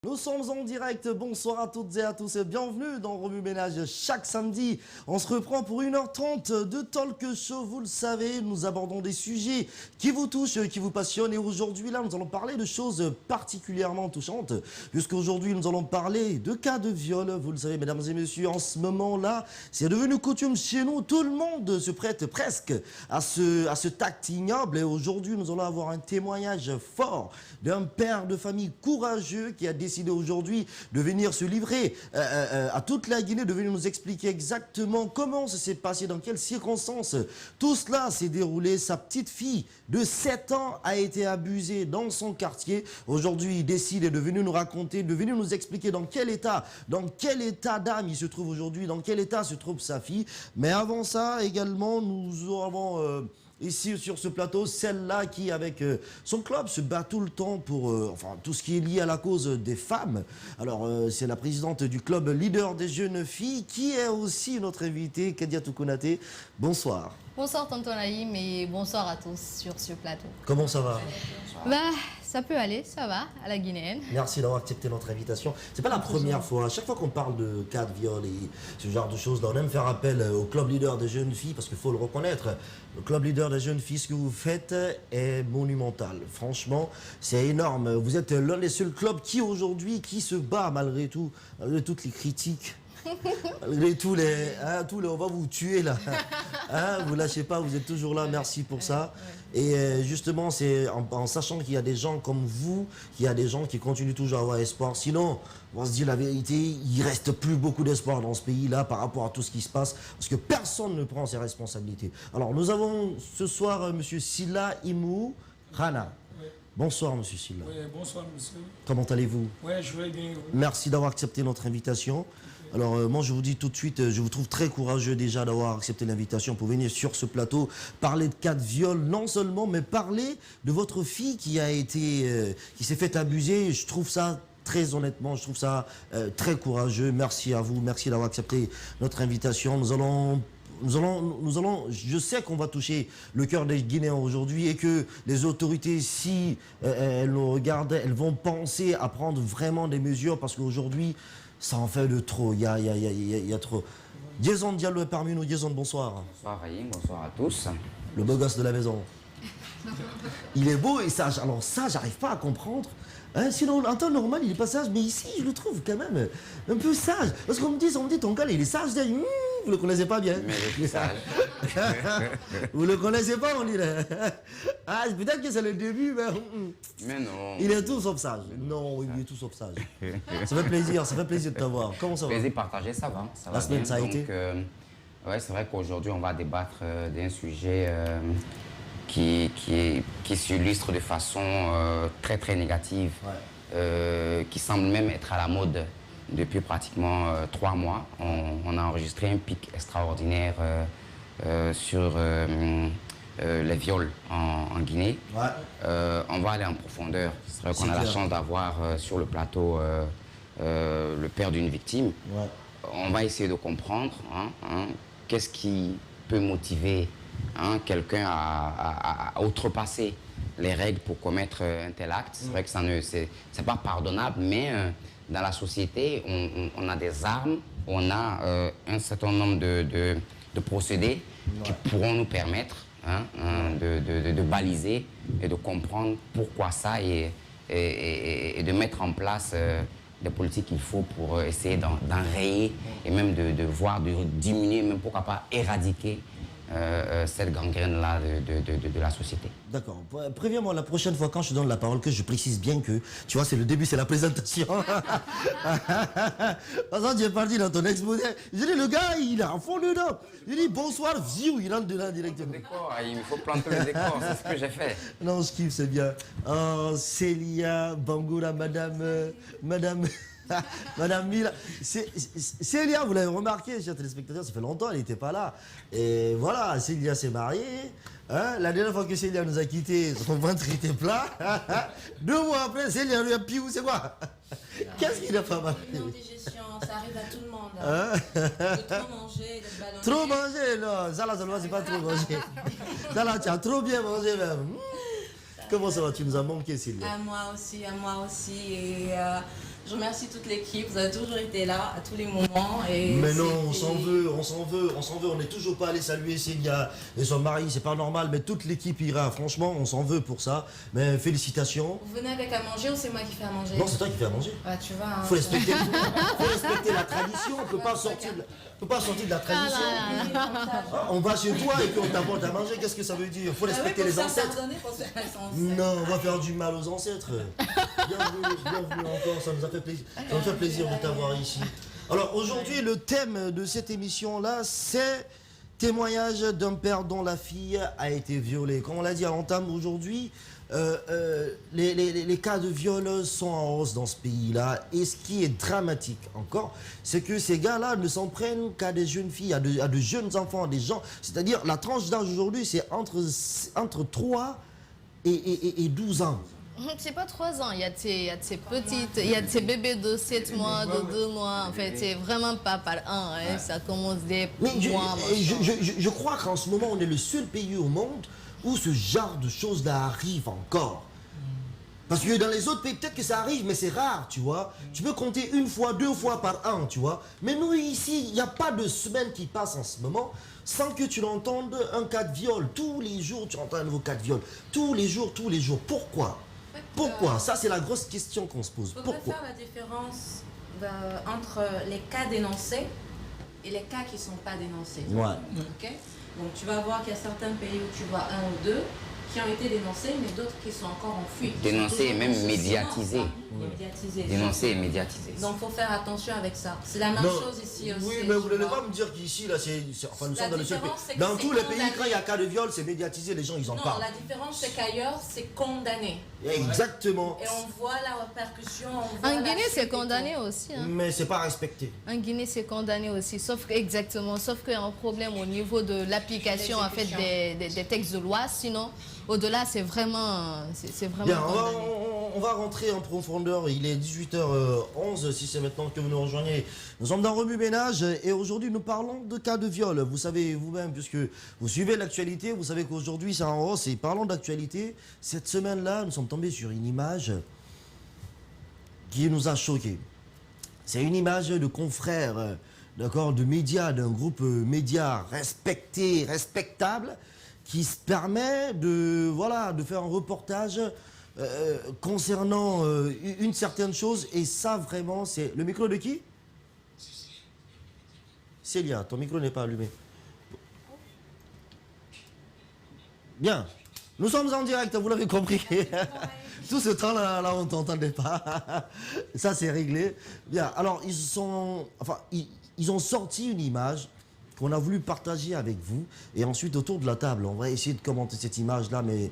Nous sommes en direct, bonsoir à toutes et à tous et bienvenue dans Remue Ménage. Chaque samedi, on se reprend pour 1h30 de talk show. Vous le savez, nous abordons des sujets qui vous touchent, qui vous passionnent. Et aujourd'hui, là, nous allons parler de choses particulièrement touchantes. Puisqu'aujourd'hui, nous allons parler de cas de viol. Vous le savez, mesdames et messieurs, en ce moment-là, c'est devenu coutume chez nous. Tout le monde se prête presque à ce acte ignoble. Et aujourd'hui, nous allons avoir un témoignage fort d'un père de famille courageux qui a décidé aujourd'hui de venir se livrer à toute la Guinée, de venir nous expliquer exactement comment ça s'est passé, dans quelles circonstances tout cela s'est déroulé. Sa petite fille de 7 ans a été abusée dans son quartier. Aujourd'hui, il décide de venir nous raconter, de venir nous expliquer dans quel état d'âme il se trouve aujourd'hui, dans quel état se trouve sa fille. Mais avant ça, également, nous avons... ici sur ce plateau, celle-là qui avec son club se bat tout le temps pour enfin, tout ce qui est lié à la cause des femmes. Alors c'est la présidente du club leader des jeunes filles qui est aussi notre invitée, Kadiatou Konaté. Bonsoir. Bonsoir tonton Naïm et bonsoir à tous sur ce plateau. Comment ça va? Bah, ça peut aller, ça va, à la guinéenne. Merci d'avoir accepté notre invitation. C'est pas la première fois. À chaque fois qu'on parle de cas de viol et ce genre de choses, on aime faire appel au club leader des jeunes filles parce qu'il faut le reconnaître. Le club leader des jeunes filles, ce que vous faites est monumental. Franchement, c'est énorme. Vous êtes l'un des seuls clubs qui aujourd'hui, qui se bat malgré tout, malgré toutes les critiques. Malgré tous les, on va vous tuer là. Vous lâchez pas, vous êtes toujours là, merci pour ça. Et justement, c'est en sachant qu'il y a des gens comme vous, qu'il y a des gens qui continuent toujours à avoir espoir. Sinon, on va se dire la vérité, il reste plus beaucoup d'espoir dans ce pays-là par rapport à tout ce qui se passe, parce que personne ne prend ses responsabilités. Alors, nous avons ce soir Monsieur Silla Imou Rana. Bonsoir, monsieur Silla. Oui, bonsoir, monsieur. Comment allez-vous? Oui, je vais bien. Merci d'avoir accepté notre invitation. Alors, moi, je vous dis tout de suite, je vous trouve très courageux déjà d'avoir accepté l'invitation pour venir sur ce plateau, parler de cas de viol, non seulement, mais parler de votre fille qui a été, qui s'est fait abuser. Je trouve ça, très honnêtement, je trouve ça très courageux. Merci à vous, merci d'avoir accepté notre invitation. Nous allons, je sais qu'on va toucher le cœur des Guinéens aujourd'hui et que les autorités, si elles nous regardent, elles vont penser à prendre vraiment des mesures parce qu'aujourd'hui, ça en fait de trop. Il y a trop. Jason Diallo est parmi nous. Jason, bonsoir. Bonsoir Raïm, bonsoir à tous. Le beau gosse de la maison. Il est beau et sage. Alors ça, j'arrive pas à comprendre. Hein, sinon, en temps normal, il est pas sage. Mais ici, je le trouve quand même un peu sage. Parce qu'on me dit ton gars, il est sage. Vous le connaissez pas bien. Mais il est sage. Vous le connaissez pas, on dirait. Ah, peut-être que c'est le début, Mais non. Il est tout sauf sage. Non, il est tout sauf sage. Ça fait plaisir de t'avoir. Comment ça va? Plaisir partagé, ça va. Ça La va semaine, bien. ça a Donc, été ouais, c'est vrai qu'aujourd'hui, on va débattre d'un sujet qui s'illustre de façon très, très négative, qui semble même être à la mode depuis pratiquement 3 mois. On a enregistré un pic extraordinaire sur les viols en Guinée. On va aller en profondeur. C'est vrai qu'on a la chance d'avoir sur le plateau le père d'une victime. On va essayer de comprendre qu'est-ce qui peut motiver quelqu'un à outrepasser les règles pour commettre un tel acte. C'est vrai que c'est pas pardonnable, mais dans la société, on a des armes, on a un certain nombre de procédés qui pourront nous permettre de baliser et de comprendre pourquoi ça et de mettre en place des politiques qu'il faut pour essayer d'enrayer et même de voir, de diminuer, même pourquoi pas éradiquer cette gangrène-là de la société. D'accord. Préviens-moi la prochaine fois quand je te donne la parole que je précise bien que, tu vois, c'est le début, c'est la présentation. Parce que tu es parti dans ton exposé. Je dis, le gars, il est à fond dedans. Je dis, bonsoir, vieux, il rentre dedans directement. Décor, il faut planter le décor, c'est ce que j'ai fait. Non, je kiffe, c'est bien. Oh, Célia, Bangoura, madame... Madame Mila, Célia, vous l'avez remarqué, chers téléspectateurs, ça fait longtemps, elle n'était pas là. Et voilà, Célia s'est mariée. La dernière fois que Célia nous a quittés, son ventre était plat. 2 mois après, Célia lui a piou, c'est quoi? Qu'est-ce qu'il a pas mal? Une indigestion, ça arrive à tout le monde. De trop manger, d'être ballonné. Trop manger, non. Ça là, seulement, c'est pas trop manger. Ça là, tu as trop bien mangé même. Comment ça va? Tu nous as manqué, Sylvia. À moi aussi, à moi aussi. Et je remercie toute l'équipe. Vous avez toujours été là à tous les moments. Et mais non, on s'en veut. On n'est toujours pas allé saluer Célia et son mari, c'est pas normal, mais toute l'équipe ira. Franchement, on s'en veut pour ça. Mais félicitations. Vous venez avec à manger ou c'est moi qui fais à manger? Non, c'est toi qui fais à manger. Ah, tu vois. Hein, faut respecter la tradition. On peut pas sortir de la tradition. On va chez toi et puis on t'apporte à manger. Qu'est-ce que ça veut dire? Faut respecter les ancêtres. Non, on va faire du mal aux ancêtres. Bienvenue encore, ça nous a fait plaisir. Ça nous fait plaisir de t'avoir ici. Alors aujourd'hui, le thème de cette émission-là, c'est témoignage d'un père dont la fille a été violée. Comme on l'a dit à l'entame aujourd'hui, les cas de viol sont en hausse dans ce pays-là. Et ce qui est dramatique encore, c'est que ces gars-là ne s'en prennent qu'à des jeunes filles, à de jeunes enfants, à des gens. C'est-à-dire, la tranche d'âge aujourd'hui, c'est entre 3 et 12 ans. C'est pas 3 ans, il y a de ces petites, il y a de ces bébés de 7 mois, de 2 mois, en fait, c'est vraiment pas par an, hein, ça commence des mois. Je crois qu'en ce moment, on est le seul pays au monde où ce genre de choses-là arrive encore. Parce que dans les autres pays, peut-être que ça arrive, mais c'est rare, tu vois. Tu peux compter 1 fois, 2 fois par an, tu vois. Mais nous, ici, il n'y a pas de semaine qui passe en ce moment sans que tu l'entendes un cas de viol. Tous les jours, tu entends un nouveau cas de viol. Tous les jours. Pourquoi? Pourquoi? Ça, c'est la grosse question qu'on se pose. Pourquoi? Il faudrait faire la différence entre les cas dénoncés et les cas qui ne sont pas dénoncés. Ouais. Okay? Donc, tu vas voir qu'il y a certains pays où tu vois 1 ou 2 qui ont été dénoncés, mais d'autres qui sont encore en fuite. Dénoncés et même médiatisés. Dénoncés et médiatisés. Donc, il faut faire attention avec ça. C'est la même chose ici aussi. Oui, mais vous ne voulez pas me dire qu'ici, là, enfin, nous sommes dans le seul pays. Dans tous les pays, quand il y a cas de viol, c'est médiatisé, les gens, ils en parlent. Non, la différence, c'est qu'ailleurs, c'est condamné. Exactement. Et on voit la répercussion. En Guinée, c'est condamné aussi. Hein. Mais c'est pas respecté. En Guinée, c'est condamné aussi, sauf qu'il y a un problème au niveau de l'application en fait, des textes de loi. Sinon, au-delà, c'est vraiment Bien, condamné. on va rentrer en profondeur. Il est 18h11, si c'est maintenant que vous nous rejoignez. Nous sommes dans Remue Ménage et aujourd'hui, nous parlons de cas de viol. Vous savez vous-même, puisque vous suivez l'actualité, vous savez qu'aujourd'hui, c'est en hausse. Et parlant d'actualité, cette semaine-là, nous sommes tombés sur une image qui nous a choqués. C'est une image de confrères, d'accord, de médias, d'un groupe média respecté, respectable, qui se permet de faire un reportage concernant une certaine chose. Et ça, vraiment, c'est... Le micro de qui? Célia, ton micro n'est pas allumé. Bien. Nous sommes en direct, vous l'avez compris. Tout ce temps-là, on ne t'entendait pas. Ça, c'est réglé. Bien. Alors, ils ont sorti une image qu'on a voulu partager avec vous. Et ensuite, autour de la table, on va essayer de commenter cette image-là. Mais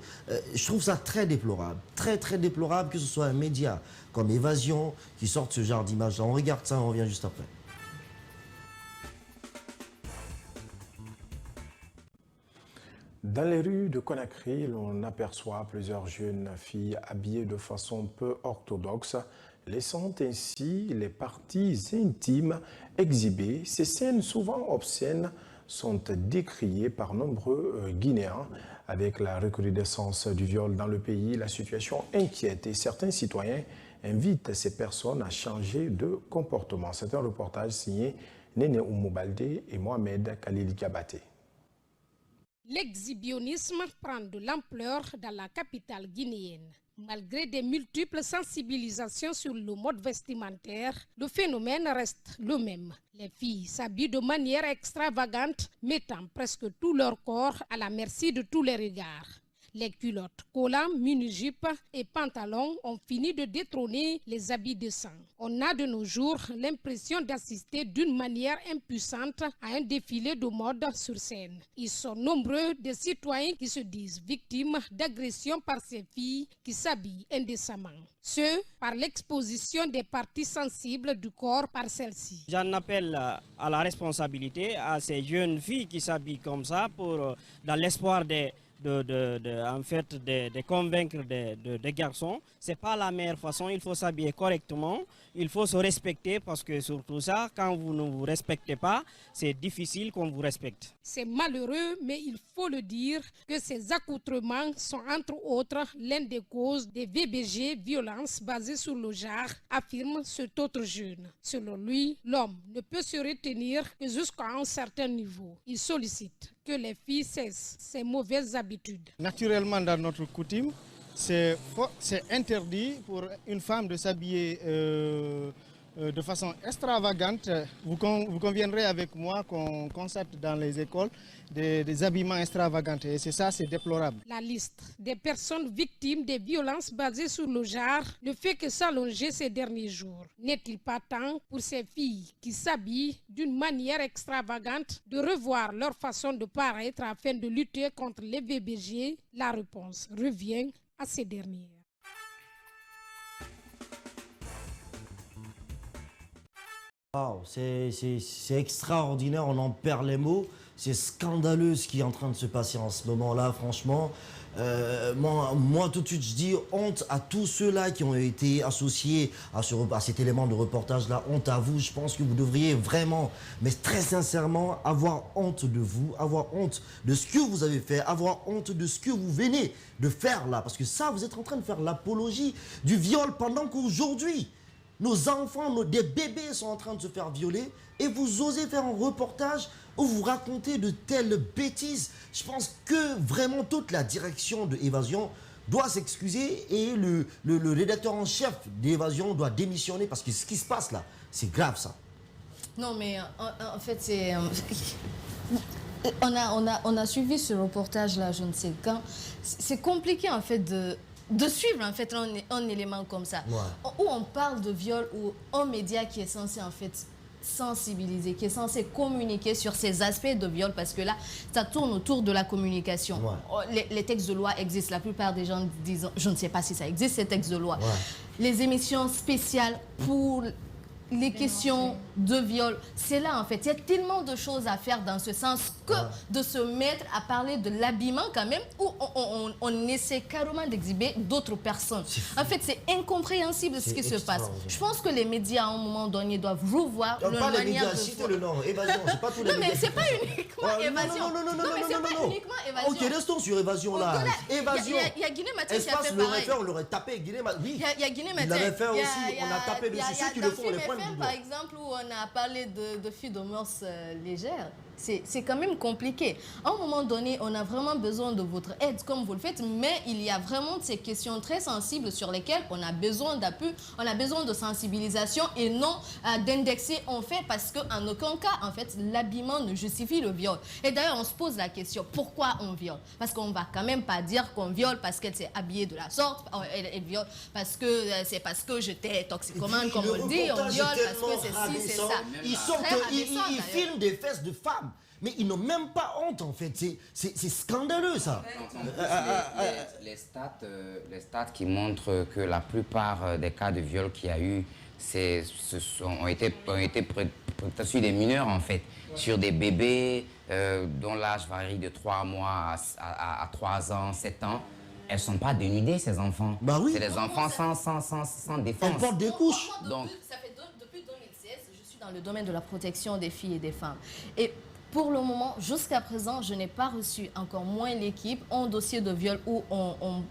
je trouve ça très déplorable. Très, très déplorable que ce soit un média comme Évasion qui sorte ce genre d'image-là. On regarde ça, on revient juste après. Dans les rues de Conakry, l'on aperçoit plusieurs jeunes filles habillées de façon peu orthodoxe, laissant ainsi les parties intimes exhibées. Ces scènes souvent obscènes sont décriées par nombreux Guinéens. Avec la recrudescence du viol dans le pays, la situation inquiète et certains citoyens invitent ces personnes à changer de comportement. C'est un reportage signé Néné Oumoubalde et Mohamed Khalil Diabaté. L'exhibitionnisme prend de l'ampleur dans la capitale guinéenne. Malgré des multiples sensibilisations sur le mode vestimentaire, le phénomène reste le même. Les filles s'habillent de manière extravagante, mettant presque tout leur corps à la merci de tous les regards. Les culottes, collants, mini-jupes et pantalons ont fini de détrôner les habits décents. On a de nos jours l'impression d'assister d'une manière impuissante à un défilé de mode sur scène. Ils sont nombreux des citoyens qui se disent victimes d'agressions par ces filles qui s'habillent indécemment. Ce, par l'exposition des parties sensibles du corps par celles-ci. J'en appelle à la responsabilité à ces jeunes filles qui s'habillent comme ça dans l'espoir de en fait, de convaincre des garçons. Ce n'est pas la meilleure façon. Il faut s'habiller correctement. Il faut se respecter parce que surtout ça, quand vous ne vous respectez pas, c'est difficile qu'on vous respecte. C'est malheureux, mais il faut le dire que ces accoutrements sont entre autres l'une des causes des VBG, violences basées sur le genre, affirme cet autre jeune. Selon lui, l'homme ne peut se retenir que jusqu'à un certain niveau. Il sollicite que les filles cessent ces mauvaises habitudes. Naturellement, dans notre coutume, c'est interdit pour une femme de s'habiller de façon extravagante. Vous conviendrez avec moi qu'on constate dans les écoles des habillements extravagants et c'est déplorable. La liste des personnes victimes des violences basées sur le genre ne fait que s'allonger ces derniers jours. N'est-il pas temps pour ces filles qui s'habillent d'une manière extravagante de revoir leur façon de paraître afin de lutter contre les VBG? La réponse revient à ces dernières. Wow, c'est extraordinaire, on en perd les mots. C'est scandaleux ce qui est en train de se passer en ce moment-là, franchement. Moi, tout de suite, je dis honte à tous ceux-là qui ont été associés à cet élément de reportage-là. Honte à vous. Je pense que vous devriez vraiment, mais très sincèrement, avoir honte de vous, avoir honte de ce que vous avez fait, avoir honte de ce que vous venez de faire là. Parce que ça, vous êtes en train de faire l'apologie du viol pendant qu'aujourd'hui, nos enfants, des bébés sont en train de se faire violer et vous osez faire un reportage où vous racontez de telles bêtises. Je pense que vraiment toute la direction de Évasion doit s'excuser et le rédacteur en chef d'Évasion doit démissionner parce que ce qui se passe là, c'est grave ça. Non mais en fait c'est... on a suivi ce reportage là, je ne sais quand. C'est compliqué en fait de suivre en fait un élément comme ça. Ouais. Où on parle de viol ou un média qui est censé en fait sensibiliser, qui est censé communiquer sur ces aspects de viol, parce que là, ça tourne autour de la communication. Ouais. Les textes de loi existent, la plupart des gens disent, je ne sais pas si ça existe, ces textes de loi. Ouais. Les émissions spéciales pour les questions de viol, c'est là en fait, il y a tellement de choses à faire dans ce sens que de se mettre à parler de l'habillement quand même, où on essaie carrément d'exhiber d'autres personnes. En fait, c'est incompréhensible ce qui se passe. Je pense que les médias à un moment donné doivent revoir leur manière de... Citez le nom, Évasion, c'est pas tous les médias. Non mais c'est pas uniquement Évasion. Non mais c'est pas uniquement Évasion. Ok, restons sur Évasion là. Évasion. Il y a Guinée Matin qui a fait le pareil. référent, on l'aurait tapé, Guinée Matin. Oui, il y a Guinée Matin. Il l'avait fait aussi, on a tapé dessus. Ceux qui le font, on les pointe du doigt. Par exemple, où on a parlé de filles de mœurs légères, c'est quand même compliqué. À un moment donné, on a vraiment besoin de votre aide, comme vous le faites, mais il y a vraiment ces questions très sensibles sur lesquelles on a besoin d'appui, on a besoin de sensibilisation et non d'indexer en fait, parce qu'en aucun cas, en fait, l'habillement ne justifie le viol. Et d'ailleurs, on se pose la question, pourquoi on viole? Parce qu'on ne va quand même pas dire qu'on viole parce qu'elle s'est habillée de la sorte, elle viole parce que c'est parce que j'étais toxicomane, comme on le dit, on viole parce que c'est ci, c'est ça. Ils filment des fesses de femmes. Mais ils n'ont même pas honte en fait, c'est scandaleux ça. Les stats qui montrent que la plupart des cas de viol qu'il y a eu, ont été sur des mineurs en fait, sur des bébés dont l'âge varie de 3 mois à 3 ans, 7 ans. Elles ne sont pas dénudées ces enfants. Bah oui. C'est des enfants sans défense. Elles portent des couches. Donc, ça fait depuis 2016, je suis dans le domaine de la protection des filles et des femmes. Et pour le moment, jusqu'à présent, je n'ai pas reçu, encore moins l'équipe, un dossier de viol où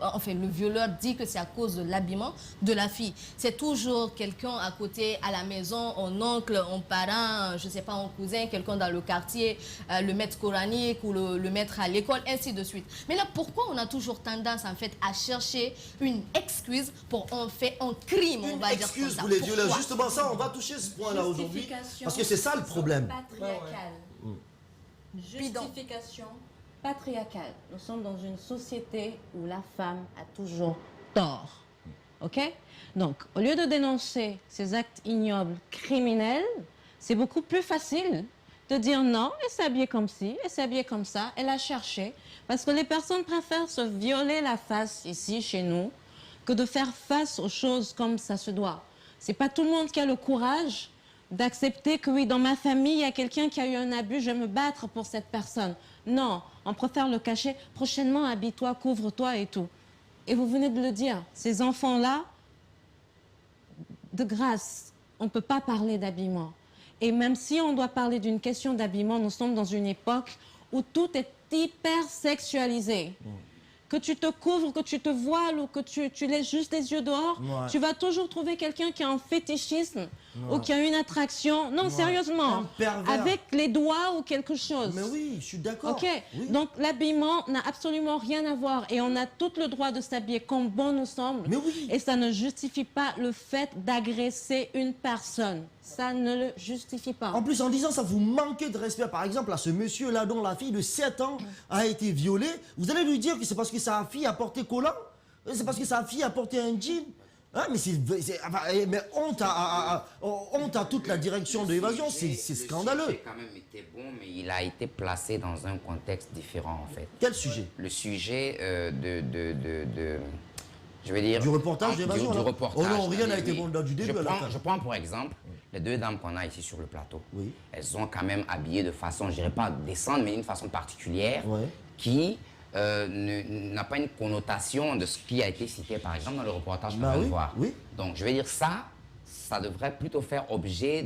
enfin, le violeur dit que c'est à cause de l'habillement de la fille. C'est toujours quelqu'un à côté, à la maison, un oncle, un parent, je ne sais pas, un cousin, quelqu'un dans le quartier, le maître coranique ou le maître à l'école, ainsi de suite. Mais là, pourquoi on a toujours tendance, en fait, à chercher une excuse pour en faire un crime, on va dire comme ça? Une excuse pour les violeurs. Justement, ça, on va toucher ce point-là aujourd'hui. Parce que c'est ça le problème. Justification patriarcale. Nous sommes dans une société où la femme a toujours tort. OK? Donc, au lieu de dénoncer ces actes ignobles, criminels, c'est beaucoup plus facile de dire non, elle s'est habillée comme ci, elle s'est habillée comme ça, elle a cherché. Parce que les personnes préfèrent se violer la face ici, chez nous, que de faire face aux choses comme ça se doit. C'est pas tout le monde qui a le courage d'accepter que oui, dans ma famille, il y a quelqu'un qui a eu un abus, je vais me battre pour cette personne. Non, on préfère le cacher. Prochainement, habille-toi, couvre-toi et tout. Et vous venez de le dire, ces enfants-là, de grâce, on ne peut pas parler d'habillement. Et même si on doit parler d'une question d'habillement, nous sommes dans une époque où tout est hyper sexualisé. Que tu te couvres, que tu te voiles ou que tu laisses juste les yeux dehors, tu vas toujours trouver quelqu'un qui a un fétichisme ou qui a une attraction. Non, sérieusement, avec les doigts ou quelque chose. Mais oui, je suis d'accord. Ok, oui. donc l'habillement n'a absolument rien à voir et on a tout le droit de s'habiller comme bon nous semble. Mais oui. Et ça ne justifie pas le fait d'agresser une personne. Ça ne le justifie pas. En plus, en disant ça, vous manquez de respect. Par exemple, à ce monsieur-là dont la fille de 7 ans a été violée, vous allez lui dire que c'est parce que sa fille a porté collant? C'est parce que sa fille a porté un jean? Hein, mais honte à toute la direction de l'évasion, c'est scandaleux. Le sujet a quand même été bon, mais il a été placé dans un contexte différent, en fait. Quel sujet? Le sujet je veux dire... Du reportage d'évasion. Du reportage. Oh non, rien n'a été bon du début à la fin. Je prends pour exemple les 2 dames qu'on a ici sur le plateau. Oui. Elles ont quand même habillé de façon, je dirais pas décente, mais d'une façon particulière, qui n'a pas une connotation de ce qui a été cité, par exemple, dans le reportage qu'on vient de voir. Oui. Donc, je veux dire, ça devrait plutôt faire objet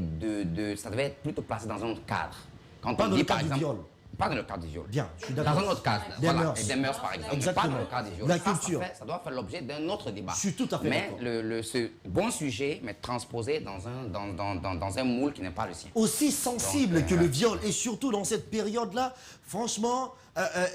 ça devrait être plutôt placé dans un autre cadre. Quand pas on dans dit, le cadre par exemple, du viol. Pas dans le cadre du viol. Bien, je suis d'accord. Dans un autre cadre. Des mœurs. Des mœurs, par exemple. Exactement. Pas dans le cadre du viol. La culture. Ça doit faire l'objet d'un autre débat. Je suis tout à fait d'accord. Mais ce bon sujet, mais transposé dans un moule qui n'est pas le sien. Aussi sensible que le viol, et surtout dans cette période-là, franchement,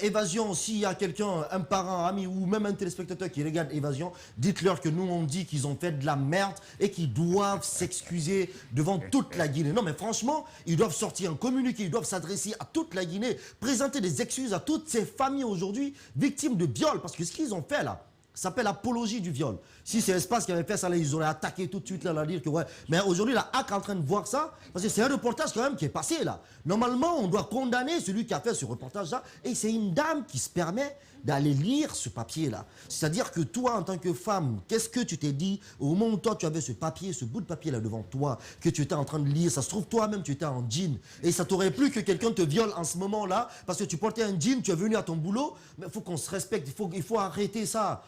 Évasion, s'il y a quelqu'un, un parent, ami ou même un téléspectateur qui regarde Évasion, dites-leur que nous on dit qu'ils ont fait de la merde et qu'ils doivent s'excuser devant toute la Guinée. Non mais franchement, ils doivent sortir un communiqué, ils doivent s'adresser à toute la Guinée, présenter des excuses à toutes ces familles aujourd'hui victimes de viol, parce que ce qu'ils ont fait là, ça s'appelle apologie du viol. Si c'est Espace qui avait fait ça, là, ils auraient attaqué tout de suite, là, à dire que ouais. Mais aujourd'hui, la HAC est en train de voir ça, parce que c'est un reportage quand même qui est passé, là. Normalement, on doit condamner celui qui a fait ce reportage-là, et c'est une dame qui se permet d'aller lire ce papier-là. C'est-à-dire que toi, en tant que femme, qu'est-ce que tu t'es dit au moment où toi, tu avais ce papier, ce bout de papier-là devant toi, que tu étais en train de lire, ça se trouve, toi-même, tu étais en jean, et ça t'aurait plu que quelqu'un te viole en ce moment-là, parce que tu portais un jean, tu es venu à ton boulot, mais il faut qu'on se respecte, il faut arrêter ça.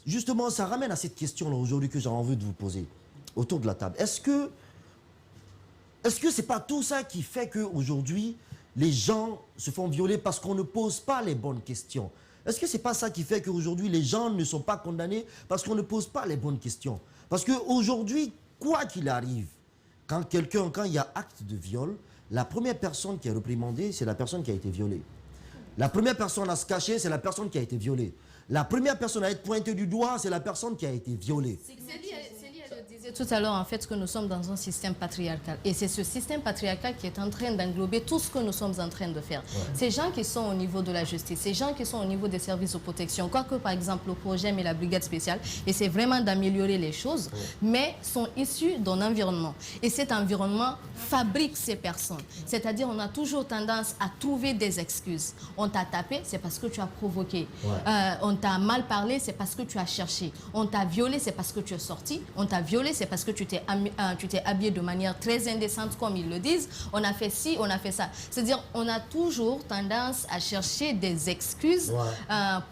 Justement, ça ramène à cette question-là aujourd'hui que j'ai envie de vous poser autour de la table. Est-ce que c'est pas tout ça qui fait qu'aujourd'hui, les gens se font violer parce qu'on ne pose pas les bonnes questions? Est-ce que c'est pas ça qui fait qu'aujourd'hui, les gens ne sont pas condamnés parce qu'on ne pose pas les bonnes questions? Parce qu'aujourd'hui, quoi qu'il arrive, quand il y a acte de viol, la première personne qui est réprimandée, c'est la personne qui a été violée. La première personne à se cacher, c'est la personne qui a été violée. La première personne à être pointée du doigt, c'est la personne qui a été violée. Célie, je disais tout à l'heure, en fait, que nous sommes dans un système patriarcal. Et c'est ce système patriarcal qui est en train d'englober tout ce que nous sommes en train de faire. Ouais. Ces gens qui sont au niveau de la justice, ces gens qui sont au niveau des services de protection, quoique, par exemple, le projet et la brigade spéciale, essaient vraiment d'améliorer les choses, mais sont issus d'un environnement. Et cet environnement fabrique ces personnes. C'est-à-dire, on a toujours tendance à trouver des excuses. On t'a tapé, c'est parce que tu as provoqué. Ouais. On t'a mal parlé, c'est parce que tu as cherché. On t'a violé, c'est parce que tu es sorti. On t'a violé, c'est parce que tu t'es habillé de manière très indécente, comme ils le disent. On a fait ci, on a fait ça. C'est-à-dire, on a toujours tendance à chercher des excuses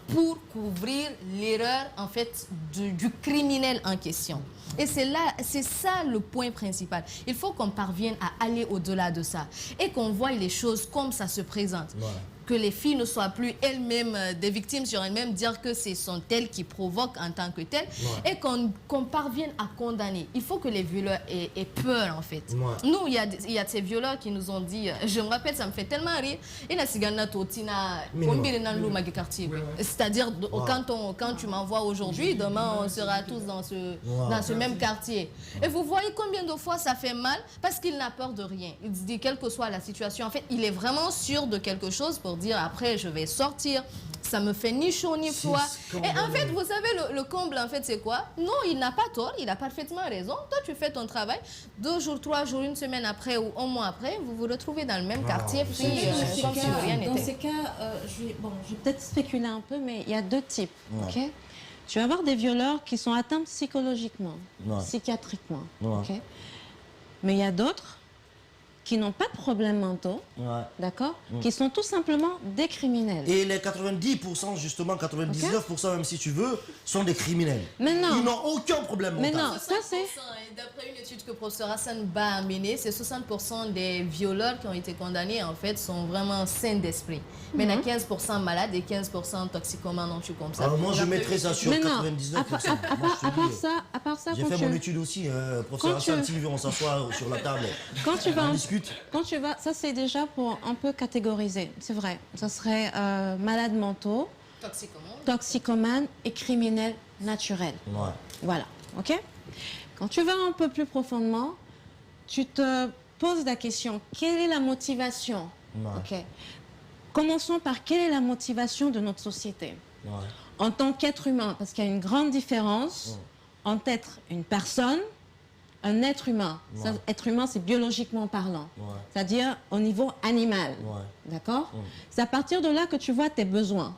pour couvrir l'erreur, en fait, du criminel en question. Et c'est ça le point principal. Il faut qu'on parvienne à aller au-delà de ça et qu'on voie les choses comme ça se présente. Ouais. Que les filles ne soient plus elles-mêmes des victimes sur elles-mêmes, dire que ce sont elles qui provoquent en tant que telles, et qu'on parvienne à condamner. Il faut que les violeurs aient peur, en fait. Nous, il y a ces violeurs qui nous ont dit, je me rappelle, ça me fait tellement rire, c'est-à-dire, quand tu m'envoies aujourd'hui, demain, on sera tous dans ce même quartier. Et vous voyez combien de fois ça fait mal, parce qu'il n'a peur de rien. Il se dit, quelle que soit la situation, en fait, il est vraiment sûr de quelque chose pour dire après je vais sortir, ça me fait ni chaud ni froid. Et en fait, vous savez, le comble, en fait, c'est quoi? Non, il n'a pas tort, il a parfaitement raison. Toi, tu fais ton travail. 2 jours, 3 jours, une semaine après ou un mois après, vous vous retrouvez dans le même quartier, puis comme si rien n'était. Dans ces cas, je vais peut-être spéculer un peu, mais il y a 2 types. Okay? Tu vas avoir des violeurs qui sont atteints psychologiquement, psychiatriquement. Okay? Mais il y a d'autres qui n'ont pas de problèmes mentaux, d'accord, qui sont tout simplement des criminels. Et les 90%, justement, 99% même si tu veux, sont des criminels. Mais non. Ils n'ont aucun problème mental. Mais non, ça c'est... D'après une étude que le professeur Hassan Ba a menée, c'est 60% des violeurs qui ont été condamnés, en fait, sont vraiment sains d'esprit. Mais il y en a 15% malades et 15% toxicomanes, non, comme ça. Alors moi, je mettrais ça sur 99%. À part ça, j'ai fait mon étude aussi, professeur Hassan, si on s'assoit sur la table, on discute. Quand tu vas, ça c'est déjà pour un peu catégoriser, c'est vrai. Ça serait malades mentaux, toxicomanes et criminels naturels. Ouais. Voilà, ok? Quand tu vas un peu plus profondément, tu te poses la question, quelle est la motivation? Ok. Commençons par quelle est la motivation de notre société en tant qu'être humain, parce qu'il y a une grande différence entre être une personne, un être humain. Ça, être humain, c'est biologiquement parlant, c'est-à-dire au niveau animal. D'accord? C'est à partir de là que tu vois tes besoins.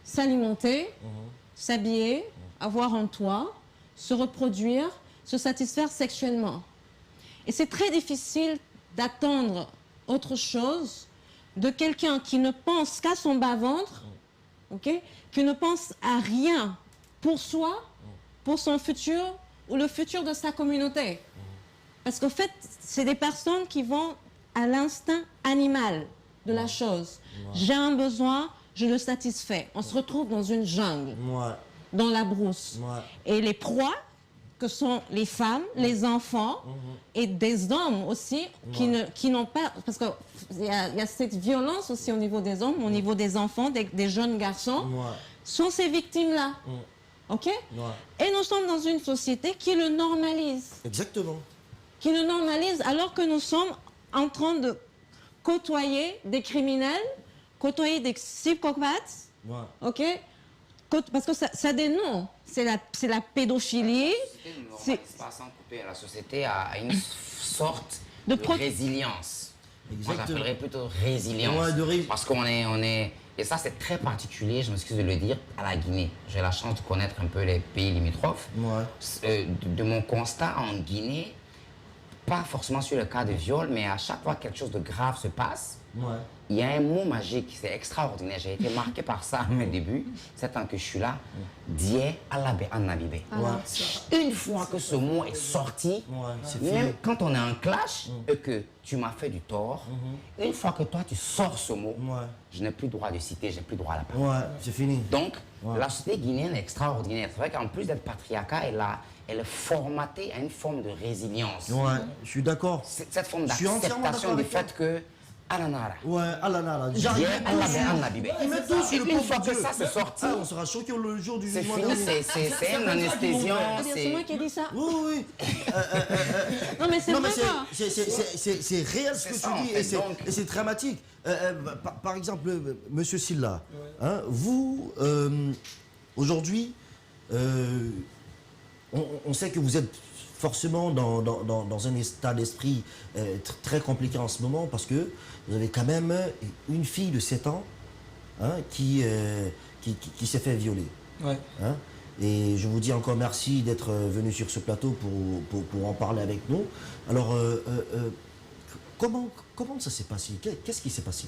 S'alimenter, s'habiller, avoir un toit, se reproduire, se satisfaire sexuellement. Et c'est très difficile d'attendre autre chose de quelqu'un qui ne pense qu'à son bas-ventre, qui ne pense à rien pour soi, pour son futur ou le futur de sa communauté. Parce qu'en fait, c'est des personnes qui vont à l'instinct animal de la chose. J'ai un besoin, je le satisfais. On se retrouve dans une jungle, dans la brousse. Et les proies, que sont les femmes, les enfants et des hommes aussi qui n'ont pas... Parce qu'il y a cette violence aussi au niveau des hommes, au niveau des enfants, des jeunes garçons, sont ces victimes-là. OK? Et nous sommes dans une société qui le normalise. Exactement. Qui le normalise alors que nous sommes en train de côtoyer des criminels, côtoyer des psychopathes, OK? Parce que ça a des noms. C'est la pédophilie. La société a une sorte de résilience. Moi, j'appellerais plutôt résilience. Parce qu'on est... Et ça, c'est très particulier, je m'excuse de le dire, à la Guinée. J'ai la chance de connaître un peu les pays limitrophes. De mon constat en Guinée, pas forcément sur le cas de viol, mais à chaque fois que quelque chose de grave se passe, il y a un mot magique, c'est extraordinaire. J'ai été marqué par ça à mes débuts, 7 ans que je suis là. Die alabe anabibé. Une fois que ce mot est sorti, même quand on est en clash et que tu m'as fait du tort, une fois que toi tu sors ce mot, je n'ai plus droit de citer, j'ai plus droit à la parole. C'est fini. Donc, la société guinéenne est extraordinaire. C'est vrai qu'en plus d'être patriarcat, elle est formatée à une forme de résilience. Je suis d'accord. Cette forme d'acceptation du fait que Alanara. Alanara. Ils mettent tout sur le fois que ça c'est sorti. On sera choqué le jour du jugement. C'est un anesthésiant. C'est moi qui ai dit ça. Oui. Non, mais c'est vrai. C'est réel ce que tu dis et c'est dramatique. Par exemple, monsieur Silla, vous, aujourd'hui, on sait que vous êtes forcément dans un état d'esprit très compliqué en ce moment parce que vous avez quand même une fille de 7 ans qui s'est fait violer. Et je vous dis encore merci d'être venu sur ce plateau pour en parler avec nous. Alors, comment ça s'est passé? Qu'est-ce qui s'est passé?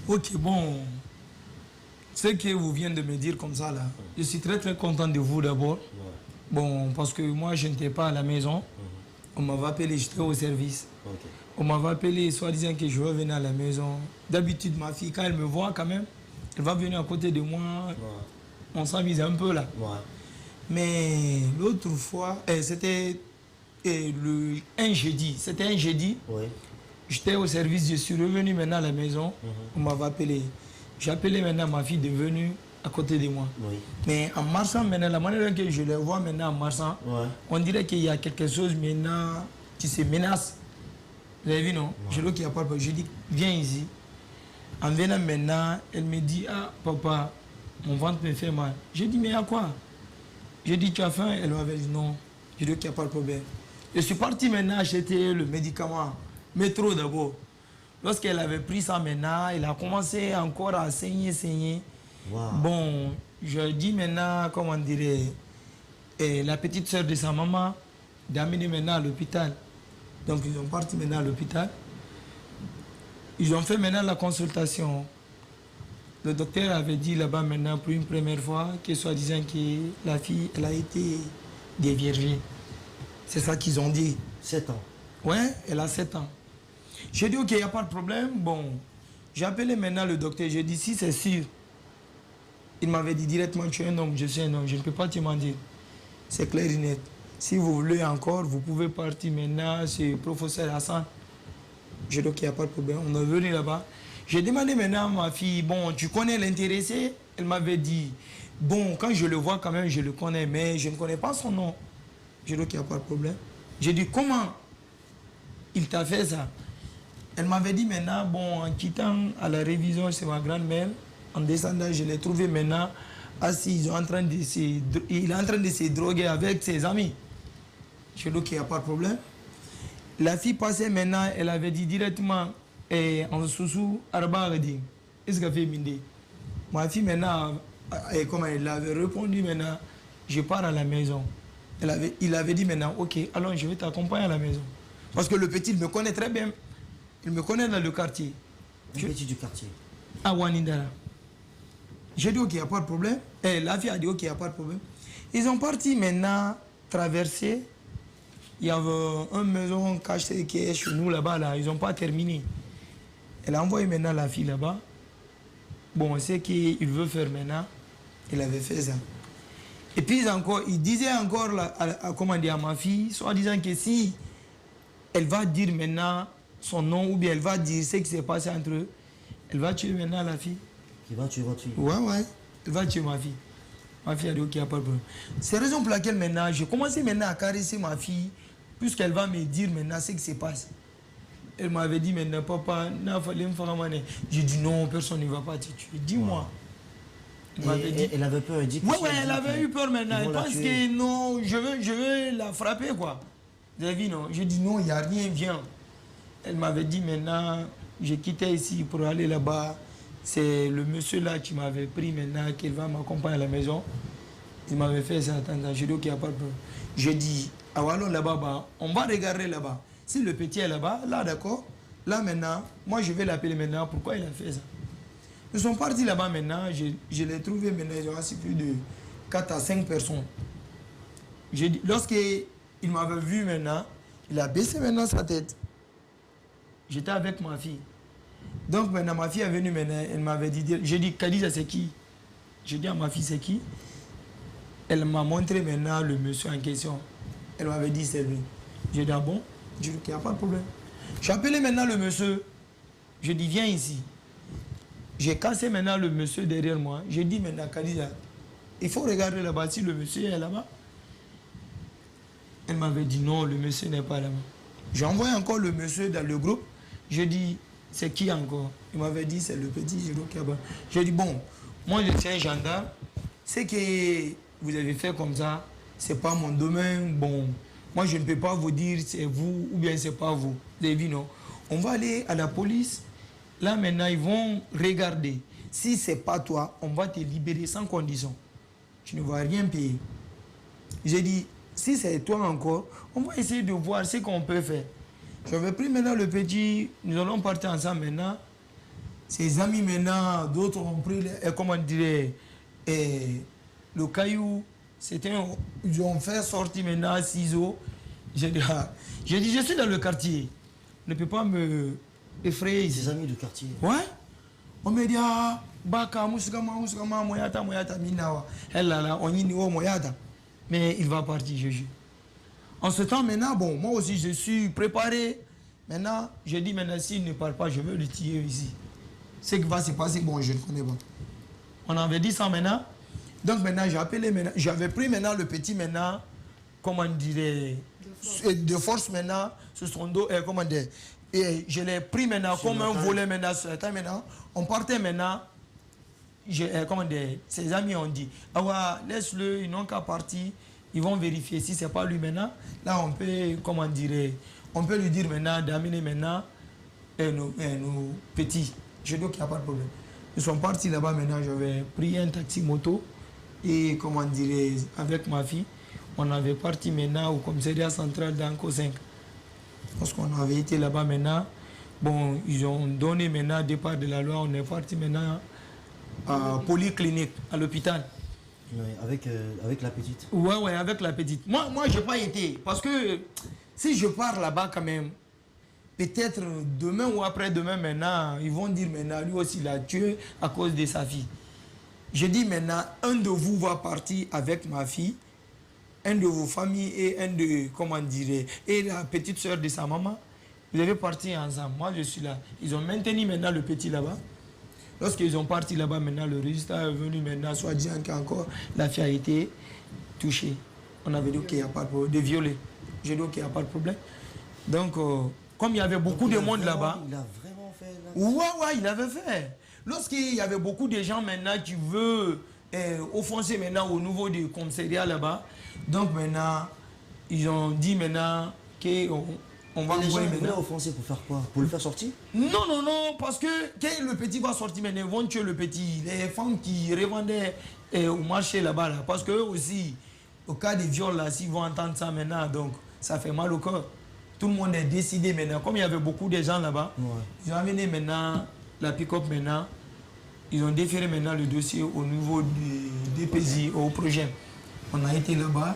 Ok, bon, ce que vous venez de me dire comme ça, là, je suis très très content de vous d'abord. Bon, parce que moi, je n'étais pas à la maison. On m'avait appelé, j'étais au service. On m'avait appelé, soi-disant que je vais venir à la maison. D'habitude, ma fille, quand elle me voit quand même, elle va venir à côté de moi. On s'amuse un peu là. Mais l'autre fois, c'était un jeudi. C'était un jeudi. J'étais au service, je suis revenu maintenant à la maison. On m'avait appelé. J'ai appelé maintenant ma fille de venue à côté de moi. Mais en marchant maintenant, la manière que je les vois maintenant en marchant, on dirait qu'il y a quelque chose maintenant qui se menace. Vous avez vu, non? Je dis qu'il n'y a pas. Je dis, viens ici. En venant maintenant, elle me dit, ah papa, mon ventre me fait mal. Je dis, mais à quoi? Je dis, tu as faim? Elle m'avait dit, non. Je dis qu'il n'y a pas de problème. Je suis parti maintenant acheter le médicament. Métro d'abord. Lorsqu'elle avait pris ça maintenant, elle a commencé encore à saigner. Bon, je dis maintenant, comment dirais, la petite soeur de sa maman d'amener maintenant à l'hôpital. Donc ils sont partis maintenant à l'hôpital. Ils ont fait maintenant la consultation. Le docteur avait dit là-bas maintenant pour une première fois que soi-disant que la fille, elle a été déviergée. C'est ça qu'ils ont dit. 7 ans. Ouais, elle a 7 ans. J'ai dit ok, il n'y a pas de problème. Bon, j'ai appelé maintenant le docteur. J'ai dit si c'est sûr. Il m'avait dit directement tu es un homme, je suis un homme, je ne peux pas te mentir. C'est clair et net. Si vous voulez encore, vous pouvez partir maintenant chez le professeur Hassan. J'ai dit ok, il n'y a pas de problème. On est venu là-bas. J'ai demandé maintenant à ma fille, bon, tu connais l'intéressé? Elle m'avait dit, bon, quand je le vois quand même, je le connais, mais je ne connais pas son nom. J'ai dit ok, il n'y a pas de problème. J'ai dit comment il t'a fait ça? Elle m'avait dit maintenant, bon, en quittant à la révision chez ma grand-mère, en descendant, je l'ai trouvé maintenant assis, il est en train de se droguer avec ses amis. Je dis ok, il n'y a pas de problème. La fille passait maintenant, elle avait dit directement, en sous Arba Redim, est-ce qu'elle fait Minde? Ma fille maintenant, comment elle avait répondu maintenant, je pars à la maison. Il avait dit maintenant, ok, alors je vais t'accompagner à la maison. Parce que le petit, il me connaît très bien. Il me connaît dans le quartier. Le petit du quartier. À Wanindara. J'ai dit ok, il n'y a pas de problème. Et la fille a dit ok, il n'y a pas de problème. Ils ont parti maintenant traverser. Il y avait une maison cachée qui est chez nous là-bas. Là. Ils n'ont pas terminé. Elle a envoyé maintenant la fille là-bas. Bon, c'est qu'il veut faire maintenant. Il avait fait ça. Et puis encore, il disait encore comment dire, à ma fille, soit disant que si elle va dire maintenant son nom ou bien elle va dire ce qui s'est passé entre eux, elle va tuer maintenant la fille. Il va tuer votre fille? Ouais. Elle va tuer ma fille. Ma fille a dit ok, il n'y a pas de problème. C'est la raison pour laquelle maintenant, j'ai commencé maintenant à caresser ma fille, puisqu'elle va me dire maintenant ce qui se passe. Elle m'avait dit maintenant, papa, j'ai dit non, personne ne va pas te tuer. Dis-moi. Elle avait peur, elle dit que... Ouais, elle avait eu peur maintenant. Elle pense que non, je veux la frapper quoi. Vous avez vu, non? J'ai dit non, il n'y a rien, viens. Elle m'avait dit maintenant, j'ai quitté ici pour aller là-bas. C'est le monsieur là qui m'avait pris maintenant, qu'il va m'accompagner à la maison. Il m'avait fait ça. J'ai dit ok, il n'y a pas de problème. J'ai dit, allons là-bas, on va regarder là-bas. Si le petit est là-bas, là d'accord, là maintenant, moi je vais l'appeler maintenant, pourquoi il a fait ça? Ils sont partis là-bas maintenant, je l'ai trouvé maintenant, ils ont assis plus de 4 à 5 personnes. Lorsqu'il m'avait vu maintenant, il a baissé maintenant sa tête. J'étais avec ma fille. Donc maintenant, ma fille est venue maintenant, elle m'avait dit, j'ai dit, Khadija c'est qui? J'ai dit à ma fille c'est qui? Elle m'a montré maintenant le monsieur en question. Elle m'avait dit c'est lui. J'ai dit ah bon? J'ai dit qu'il n'y a pas de problème. J'ai appelé maintenant le monsieur. Je dis viens ici. J'ai cassé maintenant le monsieur derrière moi. J'ai dit maintenant Khadija, il faut regarder là-bas si le monsieur est là-bas. Elle m'avait dit non, le monsieur n'est pas là-bas. J'ai envoyé encore le monsieur dans le groupe. J'ai dit c'est qui encore? Il m'avait dit c'est le petit. J'ai dit bon, moi je suis un gendarme. C'est que vous avez fait comme ça, c'est pas mon domaine. Bon, moi je ne peux pas vous dire c'est vous ou bien c'est pas vous. Vous avez vu, non? On va aller à la police. Là maintenant, ils vont regarder. Si c'est pas toi, on va te libérer sans condition. Tu ne vas rien payer. J'ai dit, si c'est toi encore, on va essayer de voir ce qu'on peut faire. J'avais pris maintenant le petit, nous allons partir ensemble maintenant. Ses amis maintenant, d'autres ont pris, comment dire, le caillou. Ils ont fait sortir maintenant ciseaux. J'ai dit, je suis dans le quartier. Ne peut pas me effrayer. Ses amis du quartier. Ouais. On me dit, baka, muskama, moyata, minawa. Elle là, on y moyata. Mais il va partir, je jure. En ce temps, maintenant, bon, moi aussi, je suis préparé. Maintenant, je dis, maintenant, s'il ne parle pas, je veux le tirer ici. Ce qui va se passer, bon, je ne connais pas. On avait dit ça maintenant. Donc maintenant, j'ai appelé maintenant. J'avais pris maintenant le petit maintenant, comment dire, de force maintenant, sur son dos, comment dire. Et je l'ai pris maintenant comme un volet maintenant sur la table maintenant. On partait maintenant. Comment dire, ses amis ont dit, ah ouais, laisse-le, ils n'ont qu'à partir. Ils vont vérifier si c'est pas lui maintenant. Là, on peut, comment dire, on peut lui dire maintenant d'amener maintenant nos petits. Je dis qu'il n'y a pas de problème. Ils sont partis là-bas maintenant. J'avais pris un taxi moto et, comment dire, avec ma fille, on avait parti maintenant au commissariat central d'Anko 5. Parce qu'on avait été là-bas maintenant. Bon, ils ont donné maintenant, départ de la loi, on est parti maintenant à polyclinique, à l'hôpital. Oui, avec la petite. Ouais, avec la petite. Moi je n'ai pas été. Parce que si je pars là-bas quand même, peut-être demain ou après-demain maintenant, ils vont dire maintenant, lui aussi il a tué à cause de sa fille. Je dis maintenant, un de vous va partir avec ma fille, un de vos familles et un de, comment dire, et la petite soeur de sa maman. Vous allez partir ensemble. Moi, je suis là. Ils ont maintenu maintenant le petit là-bas. Lorsqu'ils ont parti là-bas, maintenant, le résultat est venu maintenant, soit disant qu'encore la fille a été touchée. On avait dit qu'il n'y a pas de problème, de violer. J'ai dit qu'il n'y a pas de problème. Donc, comme il y avait beaucoup de monde là-bas... Il a vraiment fait... Ouais, il avait fait. Lorsqu'il y avait beaucoup de gens maintenant qui veulent offenser maintenant au niveau du commissariat là-bas, donc maintenant, ils ont dit maintenant qu'on va envoyer maintenant... offenser pour faire quoi? Pour le faire sortir? Non, parce que quand le petit va sortir maintenant, ils vont tuer le petit. Les femmes qui revendaient au marché là-bas, là, parce qu'eux aussi, au cas de viol, là, s'ils vont entendre ça maintenant, donc ça fait mal au corps. Tout le monde est décidé maintenant. Comme il y avait beaucoup de gens là-bas, ils ont amené maintenant la pick-up maintenant. Ils ont déféré maintenant le dossier au niveau des PJ, au projet. On a été là-bas.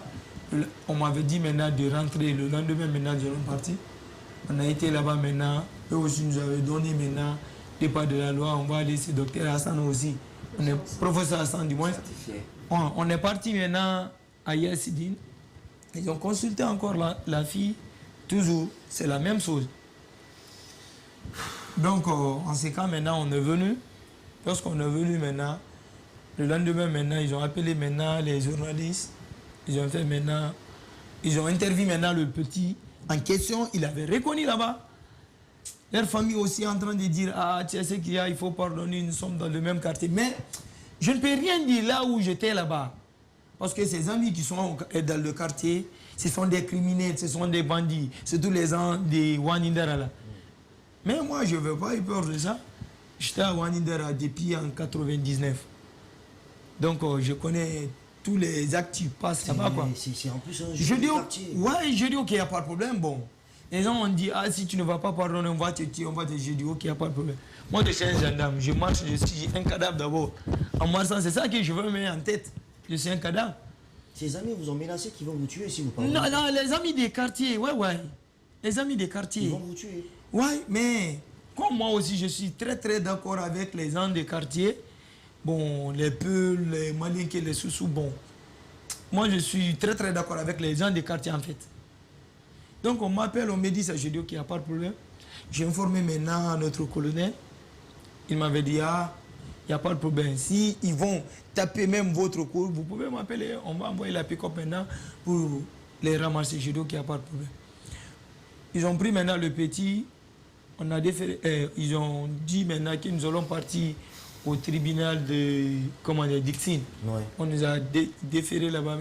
On m'avait dit maintenant de rentrer le lendemain, maintenant nous allons partir. On a été là-bas maintenant. Eux aussi nous avaient donné maintenant départ de la loi. On va aller chez docteur Hassan aussi. On est professeur Hassan du moins. On est parti maintenant à Yassidine. Ils ont consulté encore la fille. Toujours, c'est la même chose. Donc, en ces cas, maintenant, on est venu. Lorsqu'on est venu maintenant, le lendemain, maintenant, ils ont appelé maintenant les journalistes. Ils ont fait maintenant, ils ont interviewé maintenant le petit en question. Il avait reconnu là-bas. Leur famille aussi est en train de dire, ah, tu sais ce qu'il y a, il faut pardonner, nous sommes dans le même quartier. Mais je ne peux rien dire là où j'étais là-bas. Parce que ces amis qui sont dans le quartier, ce sont des criminels, ce sont des bandits. C'est tous les gens de Wanindera là. Mais moi, je ne veux pas avoir peur de ça. J'étais à Wanindera depuis en 99. Donc, je connais tous les actes qui passent là-bas. C'est en plus un jeu de quartier. Ouais, je dis ok, il n'y a pas de problème. Bon, les gens ont dit, ah, si tu ne vas pas pardonner, on va te tuer, on va te... Je dis ok, il n'y a pas de problème. Moi, je suis un gendarme, je marche, je suis un cadavre d'abord. En marchant, c'est ça que je veux mettre en tête. Je suis un cadavre. Ces amis vous ont menacé qu'ils vont vous tuer si vous parlez. Non, les amis des quartiers, ouais. Les amis des quartiers. Ils vont vous tuer. Ouais, mais comme moi aussi, je suis très d'accord avec les gens des quartiers. Bon, les Peuls, les Malinké, les Soussous, bon. Moi, je suis très d'accord avec les gens des quartiers en fait. Donc, on m'appelle, on me dit ça, je dis ok, il n'y a pas de problème. J'ai informé maintenant notre colonel. Il m'avait dit, ah, il n'y a pas de problème. Si ils vont taper même votre cour, vous pouvez m'appeler. On va envoyer la pick-up maintenant pour les ramasser. Je dis qu'il n'y a pas de problème. Ils ont pris maintenant le petit. On a déféré, ils ont dit maintenant que nous allons partir au tribunal de Dixine. Ouais. On nous a déféré là-bas,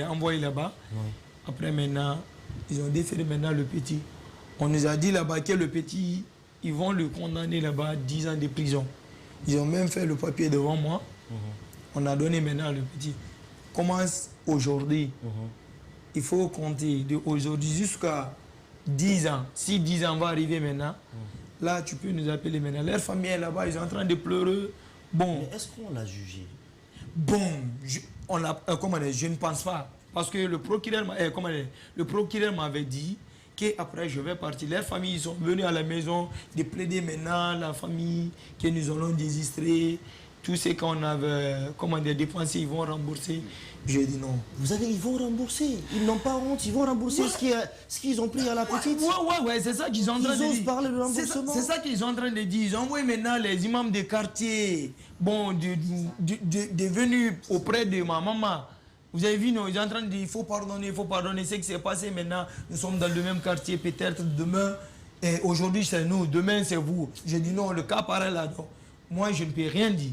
envoyé là-bas. Ouais. Après maintenant, ils ont déféré maintenant le petit. On nous a dit là-bas que le petit, ils vont le condamner là-bas 10 ans de prison. Ils ont même fait le papier devant moi. On a donné maintenant le petit. Commence aujourd'hui. Il faut compter d'aujourd'hui jusqu'à 10 ans. Si 10 ans va arriver maintenant, là tu peux nous appeler maintenant. Leur famille est là-bas, ils sont en train de pleurer. Bon. Mais est-ce qu'on l'a jugé? Bon, je ne pense pas. Parce que le procureur m'avait dit qu'après je vais partir. Leurs familles ils sont venus à la maison de plaider maintenant, la famille, que nous allons désistrer. Tout ce qu'on avait dépensé, ils vont rembourser. J'ai dit non. Ils vont rembourser. Ils n'ont pas honte, ils vont rembourser ce qu'ils ont pris à la petite. Ouais, c'est ça qu'ils sont en train de dire. Ils osent parler de remboursement. C'est ça qu'ils sont en train de dire. Ils envoient maintenant les imams des quartiers, bon, de venus auprès de ma maman. Vous avez vu, non, ils sont en train de dire il faut pardonner ce qui s'est passé maintenant. Nous sommes dans le même quartier, peut-être demain. Et aujourd'hui, c'est nous, demain, c'est vous. J'ai dit non, le cas pareil là. Donc, moi, je ne peux rien dire.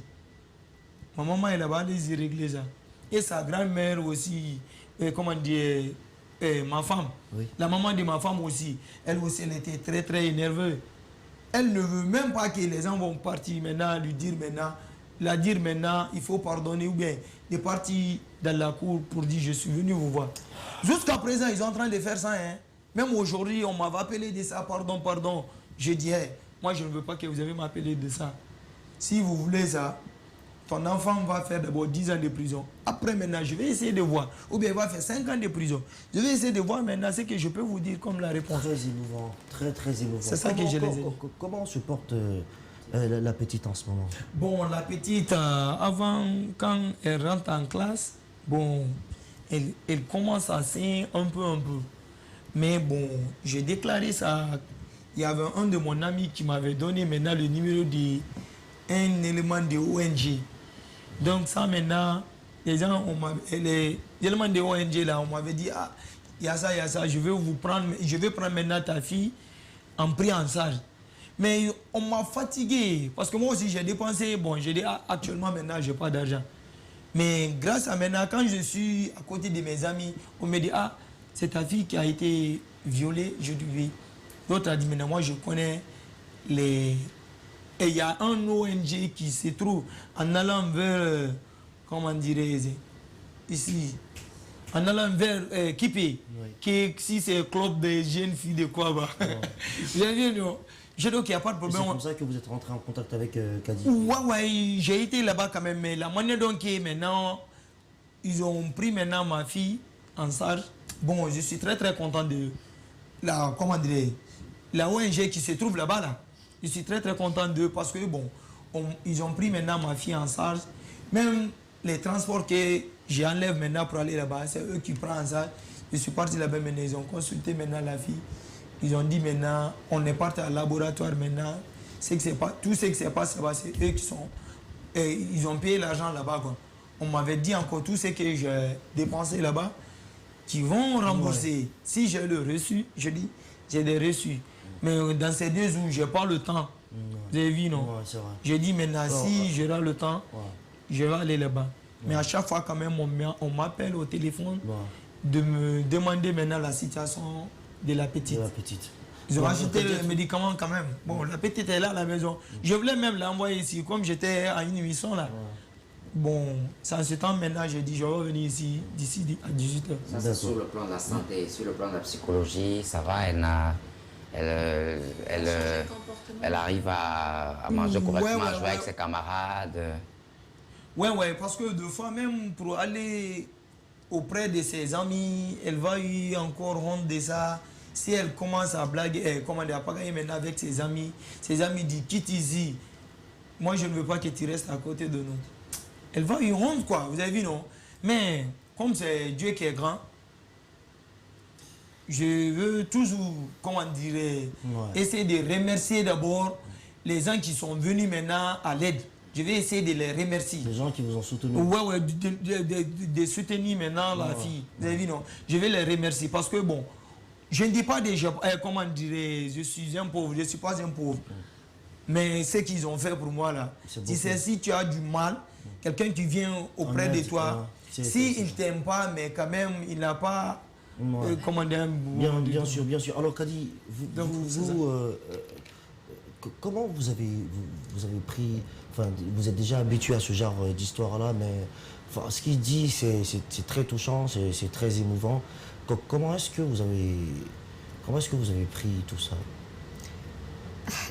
Ma maman est là-bas, elle régler ça. Et sa grand-mère aussi, ma femme, oui. La maman de ma femme aussi, elle aussi, elle était très énervée. Elle ne veut même pas que les gens vont partir maintenant, lui dire maintenant, il faut pardonner ou bien de partir dans la cour pour dire je suis venu vous voir. Jusqu'à présent, ils sont en train de faire ça. Hein. Même aujourd'hui, on m'avait appelé de ça, pardon. Je dis, hey, moi je ne veux pas que vous avez m'appelé de ça. Si vous voulez ça, ton enfant va faire d'abord 10 ans de prison. Après maintenant, je vais essayer de voir. Ou bien il va faire 5 ans de prison. Je vais essayer de voir maintenant ce que je peux vous dire comme la réponse. Très émouvant, très émouvant. C'est ça que je les ai. Comment se porte la petite en ce moment? Bon, la petite, avant, quand elle rentre en classe, bon, elle commence à saigner un peu. Mais bon, j'ai déclaré ça. Il y avait un de mon ami qui m'avait donné maintenant le numéro d'un élément de ONG. Donc ça maintenant, les gens, les éléments de ONG là, on m'avait dit, ah, il y a ça, je vais prendre maintenant ta fille en pris en charge. Mais on m'a fatigué, parce que moi aussi j'ai dépensé, bon, j'ai dit, ah, actuellement maintenant, je n'ai pas d'argent. Mais grâce à maintenant, quand je suis à côté de mes amis, on me dit, ah, c'est ta fille qui a été violée, je dis oui. L'autre a dit, maintenant moi je connais les... Et il y a un ONG qui se trouve en allant vers, comment dirais-je, ici, en allant vers Kipé, qui si c'est le club des jeunes filles de quoi, bah. Vous avez vu, non? Je dis qu'il n'y a pas de problème. C'est comme ça que vous êtes rentré en contact avec Kadi? Ouais, j'ai été là-bas quand même, mais la manière dont maintenant, ils ont pris maintenant ma fille en charge. Bon, je suis très content de la, comment dire, la ONG qui se trouve là-bas, là. Je suis très content d'eux parce que, bon, ils ont pris maintenant ma fille en charge. Même les transports que j'enlève maintenant pour aller là-bas, c'est eux qui prennent ça. Je suis parti là-bas maintenant, ils ont consulté maintenant la fille. Ils ont dit maintenant, on est parti à laboratoire maintenant. Tout ce qui se passe là-bas, c'est eux qui sont... ils ont payé l'argent là-bas, quoi. On m'avait dit encore tout ce que j'ai dépensé là-bas, qu'ils vont rembourser. Si j'ai le reçu, je dis, j'ai des reçus. Mais dans ces 2 jours, je n'ai pas le temps. Vous avez vu, non? Je dis maintenant, si j'aurai le temps, je vais aller là-bas. Mais à chaque fois, quand même, on m'appelle au téléphone de me demander maintenant la situation de la petite. Ils ont acheté les médicaments quand même. Bon, la petite est là à la maison. Je voulais même l'envoyer ici, comme j'étais à une émission là. Bon, c'est en ce temps maintenant, j'ai dit, je vais venir ici d'ici à 18h. Ça, c'est sur le plan de la santé, sur le plan de la psychologie, ça va, elle arrive à manger correctement, à jouer avec ses camarades. Ouais, parce que deux fois même pour aller auprès de ses amis, elle va y encore honte de ça. Si elle commence à blaguer, à pagailler maintenant avec ses amis disent quitte ici. Moi je ne veux pas que tu restes à côté de nous. Elle va y honte quoi, vous avez vu non? Mais comme c'est Dieu qui est grand, je veux toujours, comment dire, essayer de remercier d'abord les gens qui sont venus maintenant à l'aide. Je vais essayer de les remercier. Les gens qui vous ont soutenu. Ouais, de soutenir maintenant la fille. Vous avez vu, non? Je vais les remercier parce que, bon, je ne dis pas déjà, comment dire, je suis un pauvre, je ne suis pas un pauvre. Mais ce qu'ils ont fait pour moi, là, si tu as du mal, quelqu'un qui vient auprès de toi, s'il ne t'aime pas, mais quand même, il n'a pas... comment dire, bien sûr. Alors, Kadi, comment vous avez pris... Enfin, vous êtes déjà habitué à ce genre d'histoire-là, mais enfin, ce qu'il dit, c'est très touchant, c'est très émouvant. Comment est-ce que vous avez pris tout ça?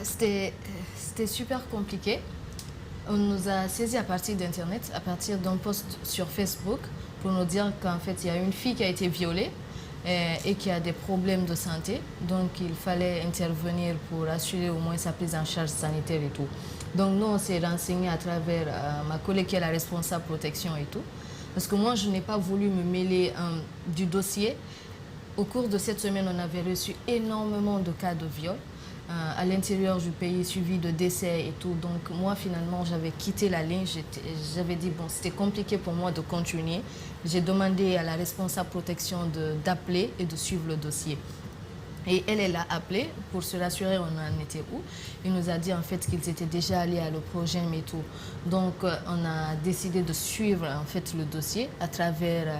C'était super compliqué. On nous a saisi à partir d'Internet, à partir d'un post sur Facebook, pour nous dire qu'en fait, il y a une fille qui a été violée et qui a des problèmes de santé. Donc, il fallait intervenir pour assurer au moins sa prise en charge sanitaire et tout. Donc, nous, on s'est renseigné à travers ma collègue qui est la responsable protection et tout. Parce que moi, je n'ai pas voulu me mêler du dossier. Au cours de cette semaine, on avait reçu énormément de cas de viol à l'intérieur du pays, suivi de décès et tout. Donc, moi, finalement, j'avais quitté la ligne. J'avais dit, bon, c'était compliqué pour moi de continuer. J'ai demandé à la responsable protection d'appeler et de suivre le dossier. Et elle a appelé pour se rassurer on en était où. Il nous a dit en fait qu'ils étaient déjà allés à le projet et tout. Donc on a décidé de suivre en fait le dossier à travers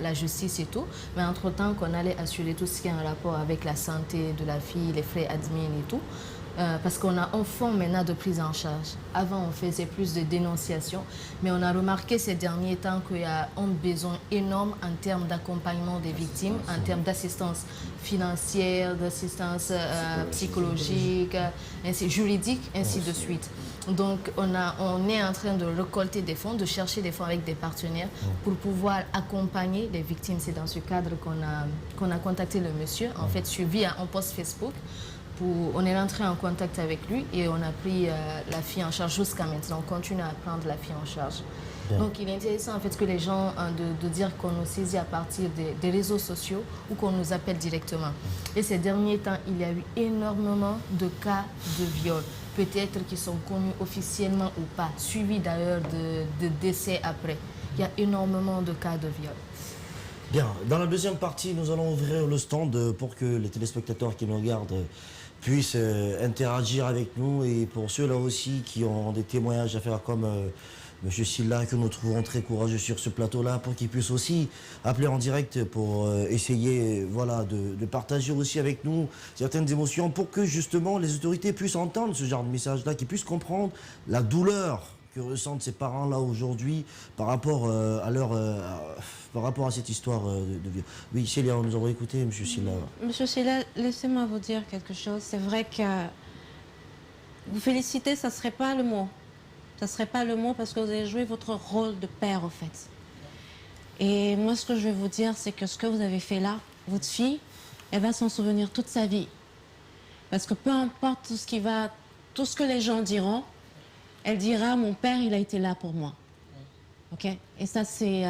la justice et tout. Mais entre-temps qu'on allait assurer tout ce qui est en rapport avec la santé de la fille, les frais admin et tout. parce qu'on a un fonds maintenant de prise en charge. Avant, on faisait plus de dénonciation, mais on a remarqué ces derniers temps qu'il y a un besoin énorme en termes d'accompagnement des victimes, en termes d'assistance financière, d'assistance psychologique, ainsi, juridique, ainsi de suite. Donc, on est en train de récolter des fonds, de chercher des fonds avec des partenaires pour pouvoir accompagner les victimes. C'est dans ce cadre qu'on a contacté le monsieur, en fait, suivi un post Facebook. On est rentré en contact avec lui et on a pris la fille en charge jusqu'à maintenant. On continue à prendre la fille en charge. Bien. Donc, il est intéressant en fait que les gens, de dire qu'on nous saisit à partir des réseaux sociaux ou qu'on nous appelle directement. Et ces derniers temps, il y a eu énormément de cas de viol. Peut-être qui sont connus officiellement ou pas, suivis d'ailleurs de décès après. Il y a énormément de cas de viol. Bien, dans la deuxième partie, nous allons ouvrir le stand pour que les téléspectateurs qui nous regardent puissent interagir avec nous, et pour ceux-là aussi qui ont des témoignages à faire comme M. Sylla, que nous trouvons très courageux sur ce plateau-là, pour qu'ils puissent aussi appeler en direct pour essayer voilà, de partager aussi avec nous certaines émotions, pour que justement les autorités puissent entendre ce genre de message-là, qu'ils puissent comprendre la douleur que ressentent ces parents-là aujourd'hui par rapport par rapport à cette histoire de viol. Oui, Célia, nous avons écouté M. Sylla. Monsieur Sylla, laissez-moi vous dire quelque chose. C'est vrai que vous féliciter, ça ne serait pas le mot. Ça ne serait pas le mot parce que vous avez joué votre rôle de père, en fait. Et moi, ce que je vais vous dire, c'est que ce que vous avez fait là, votre fille, elle va s'en souvenir toute sa vie. Parce que peu importe tout ce que les gens diront, elle dira, mon père, il a été là pour moi. OK? Et ça, c'est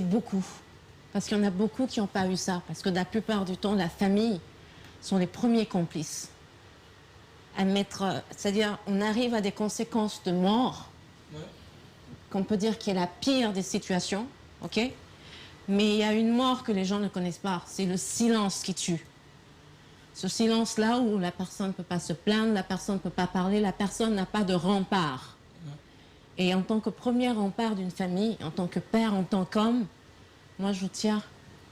beaucoup. Parce qu'il y en a beaucoup qui n'ont pas eu ça. Parce que la plupart du temps, la famille sont les premiers complices. C'est-à-dire, on arrive à des conséquences de mort, qu'on peut dire qui est la pire des situations, OK? Mais il y a une mort que les gens ne connaissent pas, c'est le silence qui tue. Ce silence-là où la personne ne peut pas se plaindre, la personne ne peut pas parler, la personne n'a pas de rempart. Et en tant que premier rempart d'une famille, en tant que père, en tant qu'homme, moi je vous tiens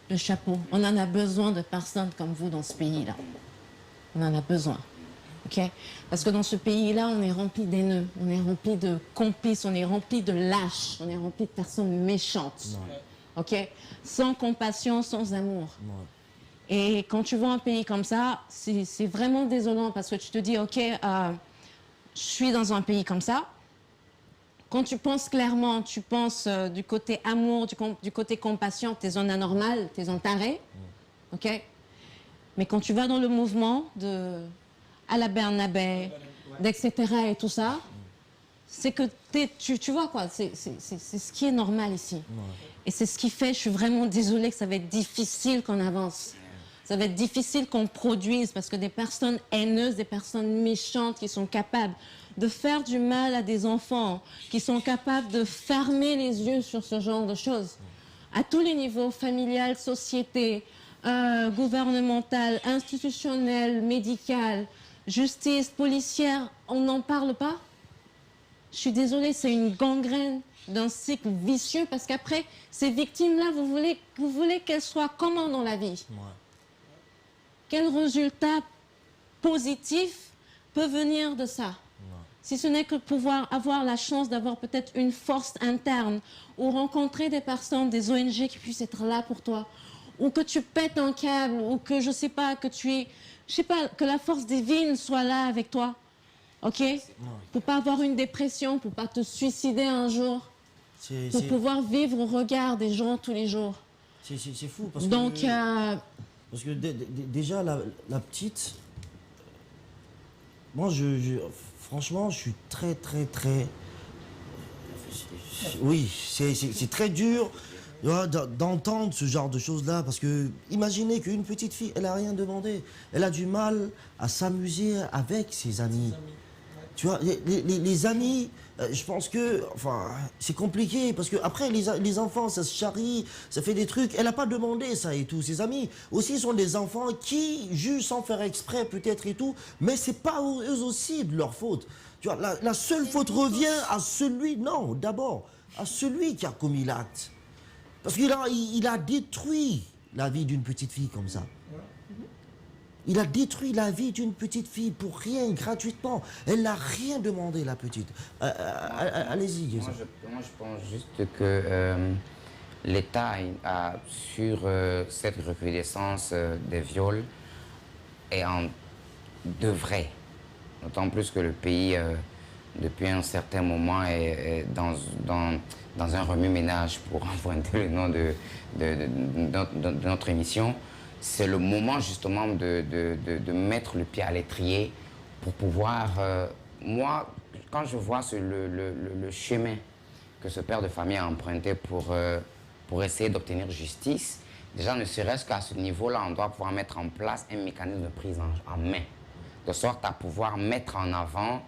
le chapeau. On en a besoin de personnes comme vous dans ce pays-là. On en a besoin. Okay? Parce que dans ce pays-là, on est rempli d'haineux, on est rempli de complices, on est rempli de lâches, on est rempli de personnes méchantes. Okay? Sans compassion, sans amour. Et quand tu vois un pays comme ça, c'est vraiment désolant parce que tu te dis, OK, je suis dans un pays comme ça. Quand tu penses clairement, tu penses du côté amour, du côté compassion, tu es un anormal, tu es un taré. OK? Mais quand tu vas dans le mouvement à la Bernabé, etc. et tout ça, c'est que tu vois quoi, c'est ce qui est normal ici. Et c'est ce qui fait, je suis vraiment désolée que ça va être difficile qu'on avance. Ça va être difficile qu'on produise parce que des personnes haineuses, des personnes méchantes qui sont capables de faire du mal à des enfants, qui sont capables de fermer les yeux sur ce genre de choses, à tous les niveaux, familial, société, gouvernemental, institutionnel, médical, justice, policière, on n'en parle pas. Je suis désolée, c'est une gangrène d'un cycle vicieux parce qu'après, ces victimes-là, vous voulez qu'elles soient comment dans la vie? Quel résultat positif peut venir de ça? Si ce n'est que pouvoir avoir la chance d'avoir peut-être une force interne ou rencontrer des personnes, des ONG qui puissent être là pour toi, ou que tu pètes un câble, ou que je sais pas, que la force divine soit là avec toi, ok? Pour pas avoir une dépression, pour pas te suicider un jour, pour pouvoir vivre au regard des gens tous les jours. C'est fou parce donc, parce que déjà la petite, moi franchement je suis très oui, c'est très dur d'entendre ce genre de choses-là, parce que imaginez qu'une petite fille, elle n'a rien demandé, elle a du mal à s'amuser avec ses amis. Tu vois, les amis, je pense que, enfin, c'est compliqué, parce que après les enfants, ça se charrie, ça fait des trucs, elle n'a pas demandé ça et tout. Ses amis aussi sont des enfants qui jugent sans faire exprès peut-être et tout, mais c'est pas eux aussi de leur faute. Tu vois, la seule faute revient à celui, non, d'abord, à celui qui a commis l'acte. Parce qu'il a détruit la vie d'une petite fille comme ça. Il a détruit la vie d'une petite fille pour rien, gratuitement. Elle n'a rien demandé, la petite. Allez-y. Moi, je pense juste que l'État a, sur cette recrudescence des viols, devrait, d'autant plus que le pays, depuis un certain moment, est dans un remue-ménage, pour emprunter le nom de notre émission. C'est le moment justement de mettre le pied à l'étrier pour pouvoir... moi, quand je vois le chemin que ce père de famille a emprunté pour essayer d'obtenir justice, déjà ne serait-ce qu'à ce niveau-là, on doit pouvoir mettre en place un mécanisme de prise en main, de sorte à pouvoir mettre en avant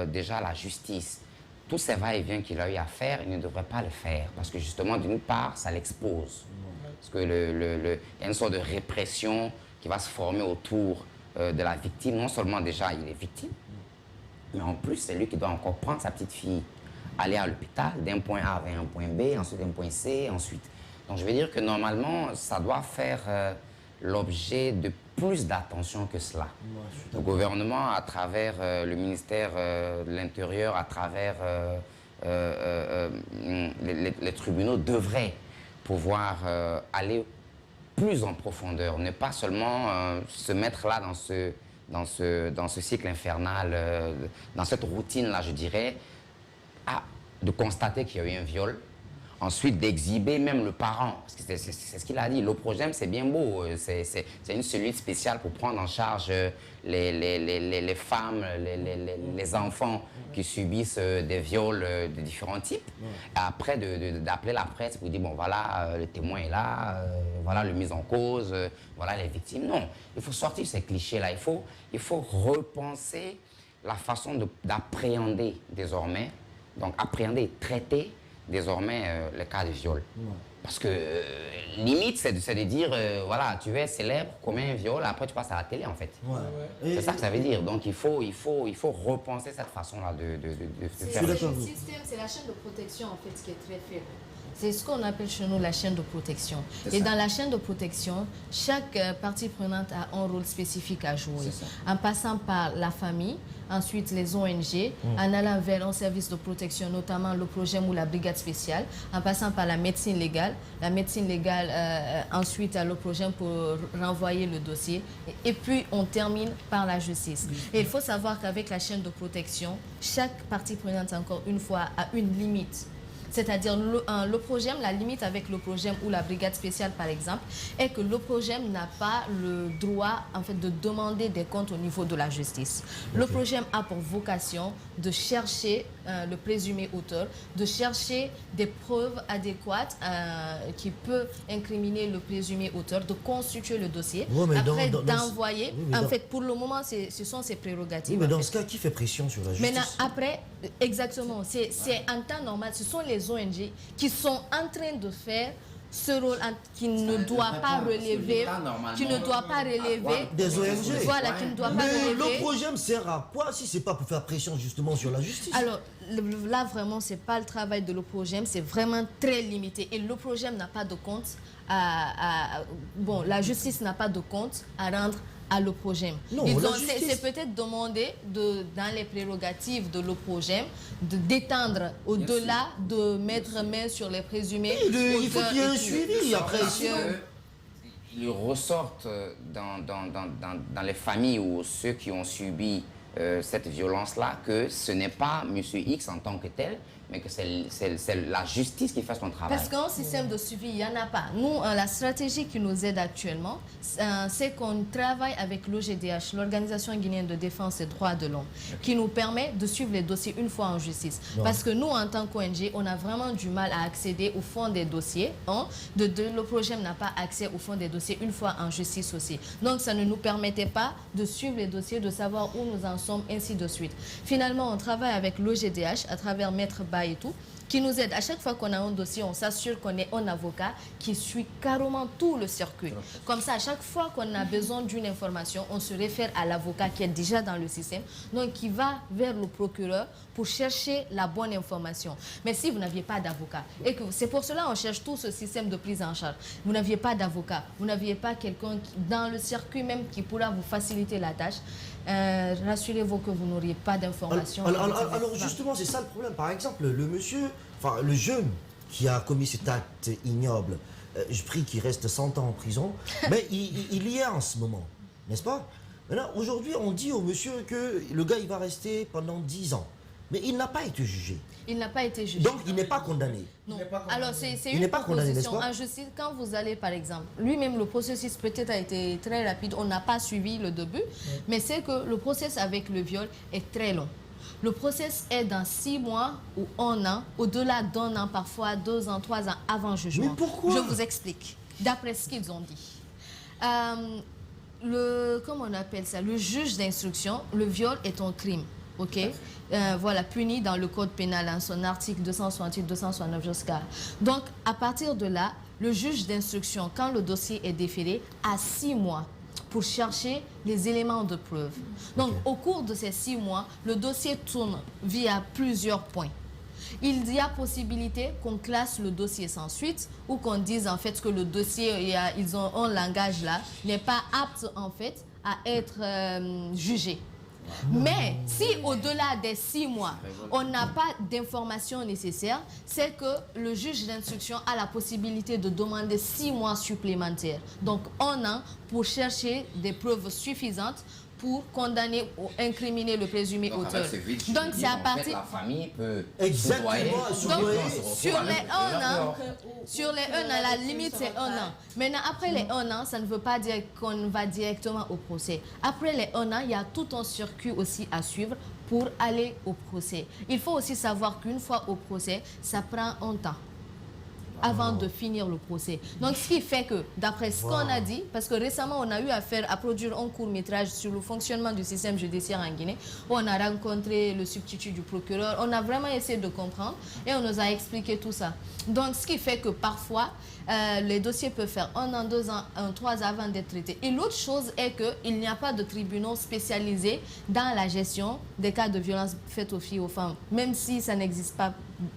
déjà la justice. Tous ces va-et-vient qu'il a eu à faire, il ne devrait pas le faire, parce que justement, d'une part, ça l'expose. Parce qu'il y a une sorte de répression qui va se former autour de la victime. Non seulement déjà, il est victime, mais en plus, c'est lui qui doit encore prendre sa petite fille, aller à l'hôpital, d'un point A vers un point B, ensuite un point C, ensuite. Donc je veux dire que normalement, ça doit faire l'objet de plus d'attention que cela. Le gouvernement, à travers le ministère de l'Intérieur, à travers les tribunaux, devrait pouvoir aller plus en profondeur, ne pas seulement se mettre là dans ce cycle infernal, dans cette routine-là, je dirais, de constater qu'il y a eu un viol, ensuite d'exhiber même le parent, parce que c'est ce qu'il a dit, l'oprogème c'est bien beau, c'est une cellule spéciale pour prendre en charge les femmes, les enfants qui subissent des viols de différents types. Et après d'appeler la presse pour dire bon voilà, le témoin est là, voilà le mis en cause, voilà les victimes. Non, il faut sortir ces clichés-là, il faut repenser la façon d'appréhender désormais, donc appréhender et traiter désormais les cas de viol. Parce que limite, c'est de dire, voilà, tu es célèbre, commets un viol, après tu passes à la télé en fait. C'est ça que ça veut dire. Donc il faut repenser cette façon-là de faire les choses. C'est la chaîne de protection en fait qui est très faible. C'est ce qu'on appelle chez nous la chaîne de protection. Et dans la chaîne de protection, chaque partie prenante a un rôle spécifique à jouer. En passant par la famille, ensuite les ONG, en allant vers un service de protection, notamment le projet ou la brigade spéciale, en passant par la médecine légale ensuite à le projet pour renvoyer le dossier, et puis on termine par la justice. Et il faut savoir qu'avec la chaîne de protection, chaque partie prenante, encore une fois, a une limite. C'est-à-dire l'OPROGEM, la limite avec l'OPROGEM ou la brigade spéciale par exemple, est que l'OPROGEM n'a pas le droit en fait, de demander des comptes au niveau de la justice. L'OPROGEM a pour vocation de chercher le présumé auteur, de chercher des preuves adéquates qui peuvent incriminer le présumé auteur, de constituer le dossier, après d'envoyer. En fait, pour le moment, ce sont ses prérogatives. Oui, mais dans ce cas, qui fait pression sur la justice? Maintenant, après, exactement, c'est en temps normal, ce sont les ONG qui sont en train de faire ce rôle qui ne doit pas relever, des ONG. Voilà, qui ne doit pas relever. Le projet sert à quoi si c'est pas pour faire pression justement sur la justice? Alors là vraiment c'est pas le travail de l'OPROGEM, c'est vraiment très limité et l'OPROGEM n'a pas de compte la justice n'a pas de compte à rendre à l'OPROGEM. C'est peut-être demandé dans les prérogatives de l'OPROGEM d'étendre au-delà, de mettre main sur les présumés. Il faut qu'il y ait un suivi après. Il ressortent dans les familles ou ceux qui ont subi cette violence-là que ce n'est pas M. X en tant que tel, mais que c'est la justice qui fait son travail. Parce qu'un système de suivi, il n'y en a pas. Nous, la stratégie qui nous aide actuellement, c'est qu'on travaille avec l'OGDH, l'Organisation guinéenne de défense des droits de l'homme, qui nous permet de suivre les dossiers une fois en justice. Parce que nous, en tant qu'ONG, on a vraiment du mal à accéder au fond des dossiers. Le projet n'a pas accès au fond des dossiers une fois en justice aussi. Donc, ça ne nous permettait pas de suivre les dossiers, de savoir où nous en sommes, ainsi de suite. Finalement, on travaille avec l'OGDH à travers Maître Ba et tout, qui nous aide. À chaque fois qu'on a un dossier, on s'assure qu'on est un avocat qui suit carrément tout le circuit. Comme ça, à chaque fois qu'on a besoin d'une information, on se réfère à l'avocat qui est déjà dans le système, donc qui va vers le procureur pour chercher la bonne information. Mais si vous n'aviez pas d'avocat, et que c'est pour cela qu'on cherche tout ce système de prise en charge, vous n'aviez pas d'avocat, vous n'aviez pas quelqu'un dans le circuit même qui pourra vous faciliter la tâche, rassurez-vous que vous n'auriez pas d'informations. Alors justement, c'est ça le problème. Par exemple, le monsieur, enfin le jeune qui a commis cet acte ignoble, je prie qu'il reste 100 ans en prison, mais il y est en ce moment, n'est-ce pas? Maintenant, aujourd'hui, on dit au monsieur que le gars, il va rester pendant 10 ans. Mais il n'a pas été jugé. Il n'a pas été jugé. Donc, il n'est pas condamné. Non. Alors, c'est une proposition en justice. Quand vous allez, par exemple, lui-même, le processus peut-être a été très rapide. On n'a pas suivi le début. Mais c'est que le processus avec le viol est très long. Le processus est dans 6 mois ou 1 an, au-delà d'1 an, parfois 2 ans, 3 ans avant jugement. Mais pourquoi? Je vous explique, d'après ce qu'ils ont dit. Comment on appelle ça? Le juge d'instruction, le viol est un crime. Ok, voilà, puni dans le code pénal, en son article 268, 269 jusqu'à. Donc, à partir de là, le juge d'instruction, quand le dossier est déféré, a 6 mois pour chercher les éléments de preuve. Donc, au cours de ces 6 mois, le dossier tourne via plusieurs points. Il y a possibilité qu'on classe le dossier sans suite ou qu'on dise en fait que le dossier, ils ont un langage là, n'est pas apte en fait à être jugé. Mais si au-delà des 6 mois, on n'a pas d'informations nécessaires, c'est que le juge d'instruction a la possibilité de demander 6 mois supplémentaires. Donc 1 an pour chercher des preuves suffisantes pour condamner ou incriminer le présumé auteur. Donc c'est à partir... La famille peut... Exactement. Sur les 1 an, la limite c'est 1 an. Maintenant, après les 1 an, ça ne veut pas dire qu'on va directement au procès. Après les 1 an, il y a tout un circuit aussi à suivre pour aller au procès. Il faut aussi savoir qu'une fois au procès, ça prend un temps avant de finir le procès. Donc, ce qui fait que, d'après ce qu'on a dit, parce que récemment, on a eu affaire à produire un court-métrage sur le fonctionnement du système judiciaire en Guinée, où on a rencontré le substitut du procureur, on a vraiment essayé de comprendre et on nous a expliqué tout ça. Donc, ce qui fait que parfois, les dossiers peuvent faire 1 an, 2 ans, 3 ans avant d'être traités. Et l'autre chose est qu'il n'y a pas de tribunaux spécialisés dans la gestion des cas de violence faites aux filles, aux femmes, même si ça n'existe pas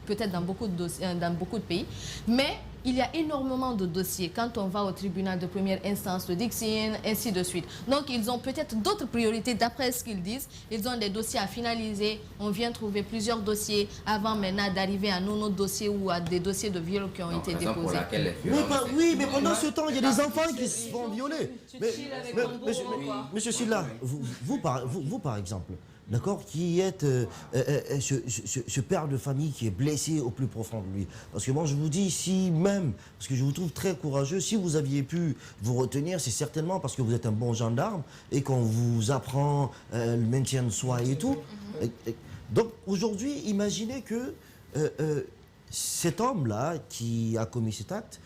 peut-être dans beaucoup de pays. Mais il y a énormément de dossiers quand on va au tribunal de première instance, le Dixien, ainsi de suite. Donc, ils ont peut-être d'autres priorités d'après ce qu'ils disent. Ils ont des dossiers à finaliser. On vient trouver plusieurs dossiers avant maintenant d'arriver à nos dossiers ou à des dossiers de viol qui ont été déposés. Oui, mais pendant ce temps, il y a des enfants qui se font violer. Monsieur Sylla, vous par exemple, d'accord, qui êtes ce père de famille qui est blessé au plus profond de lui. Parce que moi, je vous dis, si même, parce que je vous trouve très courageux, si vous aviez pu vous retenir, c'est certainement parce que vous êtes un bon gendarme et qu'on vous apprend le maintien de soi et tout. Donc, aujourd'hui, imaginez que cet homme-là, qui a commis cet acte,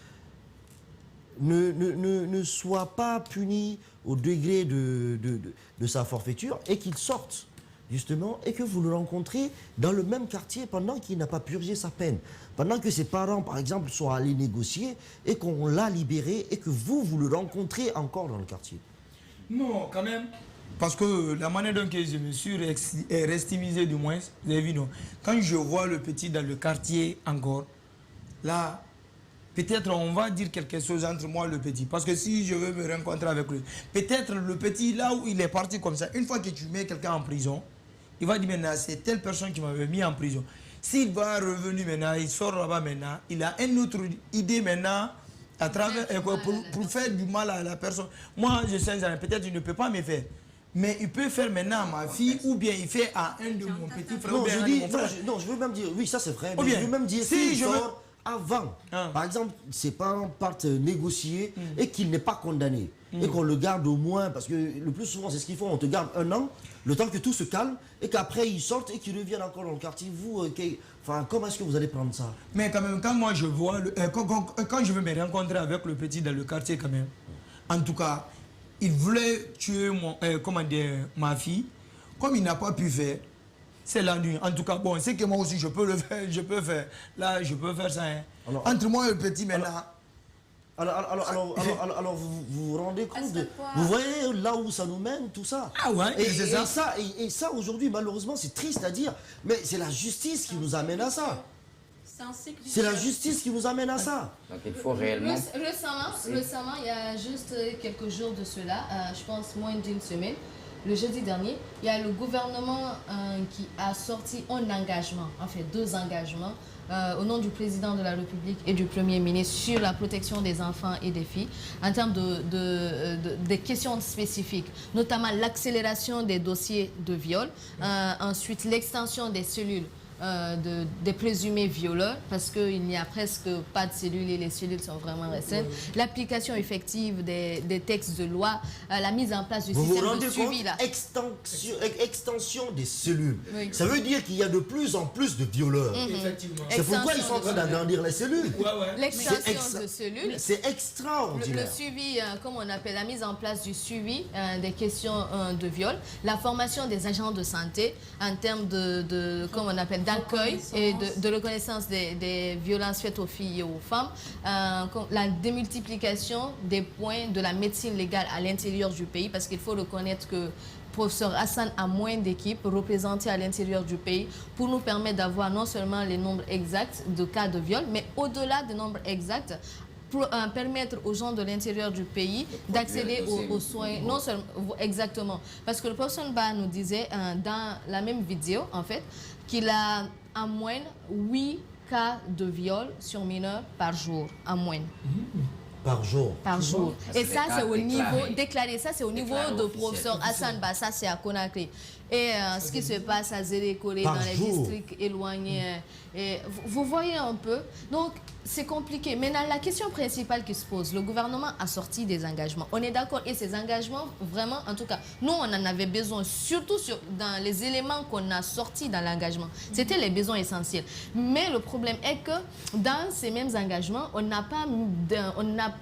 ne soit pas puni au degré de sa forfaiture et qu'il sorte justement, et que vous le rencontrez dans le même quartier pendant qu'il n'a pas purgé sa peine. Pendant que ses parents, par exemple, sont allés négocier et qu'on l'a libéré et que vous le rencontrez encore dans le quartier. Non, quand même. Parce que la manière dont je me suis restimisé du moins, vous avez vu, non. Quand je vois le petit dans le quartier encore, là, peut-être on va dire quelque chose entre moi et le petit. Parce que si je veux me rencontrer avec lui, peut-être le petit, là où il est parti comme ça, une fois que tu mets quelqu'un en prison, il va dire maintenant, c'est telle personne qui m'avait mis en prison. S'il va revenir maintenant, il sort là-bas maintenant, il a une autre idée maintenant à travers, pour faire du mal à la personne. Moi, je sais, peut-être il ne peut pas me faire. Mais il peut faire maintenant à ma fille, ou bien il fait à un de mon petit frère. Non, je veux même dire, oui, ça c'est vrai, mais je veux même dire, si je veux... Avant, par exemple, ses parents partent négocier et qu'il n'est pas condamné. Et qu'on le garde au moins, parce que le plus souvent, c'est ce qu'ils font, on te garde 1 an, le temps que tout se calme, et qu'après ils sortent et qu'ils reviennent encore dans le quartier. Vous, comment est-ce que vous allez prendre ça? Mais quand même, quand moi je vois, quand je veux me rencontrer avec le petit dans le quartier quand même, en tout cas, il voulait tuer ma fille, comme il n'a pas pu faire, c'est la nuit. En tout cas, bon, c'est que moi aussi, je peux le faire, je peux faire. Là, je peux faire ça. Hein. Entre moi et le petit, maintenant... Alors, vous vous rendez compte vous voyez là où ça nous mène, tout ça. Ah ouais, c'est ça. Et ça, aujourd'hui, malheureusement, c'est triste à dire, mais c'est la justice qui nous amène à ça. C'est la justice qui nous amène à ça. Donc il faut réellement... Récemment, il y a juste quelques jours de cela, je pense moins d'une semaine, le jeudi dernier, il y a le gouvernement qui a sorti un engagement, en fait 2 engagements, au nom du président de la République et du Premier ministre sur la protection des enfants et des filles en termes des questions spécifiques, notamment l'accélération des dossiers de viol, ensuite l'extension des cellules des présumés violeurs, parce qu'il n'y a presque pas de cellules et les cellules sont vraiment récentes, l'application effective des textes de loi, la mise en place du système de suivi. Extension des cellules. Oui. Ça veut dire qu'il y a de plus en plus de violeurs. Effectivement. C'est pourquoi ils sont en train d'agrandir les cellules. L'extension de cellules. C'est extraordinaire. Le suivi, comme on appelle, la mise en place du suivi des questions de viol, la formation des agents de santé en termes comme on appelle, d'accueil et de reconnaissance des violences faites aux filles et aux femmes, la démultiplication des points de la médecine légale à l'intérieur du pays, parce qu'il faut reconnaître que professeur Hassan a moins d'équipes représentées à l'intérieur du pays pour nous permettre d'avoir non seulement les nombres exacts de cas de viol, mais au-delà des nombres exacts, pour permettre aux gens de l'intérieur du pays d'accéder aux soins, non seulement, exactement. Parce que le professeur Ba nous disait dans la même vidéo, en fait, qu'il a en moyenne 8 cas de viol sur mineurs par jour, en moyenne. Par jour. Par jour. Et ça, c'est au niveau déclaré. Ça, c'est au niveau de professeur Hassan Ba. Ça, c'est à Conakry. Et ce qui se passe à Zérékolé, dans les districts éloignés. Et vous voyez un peu. Donc, c'est compliqué. Maintenant, la question principale qui se pose, le gouvernement a sorti des engagements. On est d'accord. Et ces engagements, vraiment, en tout cas, nous, on en avait besoin, surtout dans les éléments qu'on a sortis dans l'engagement. C'était les besoins essentiels. Mais le problème est que dans ces mêmes engagements, on n'a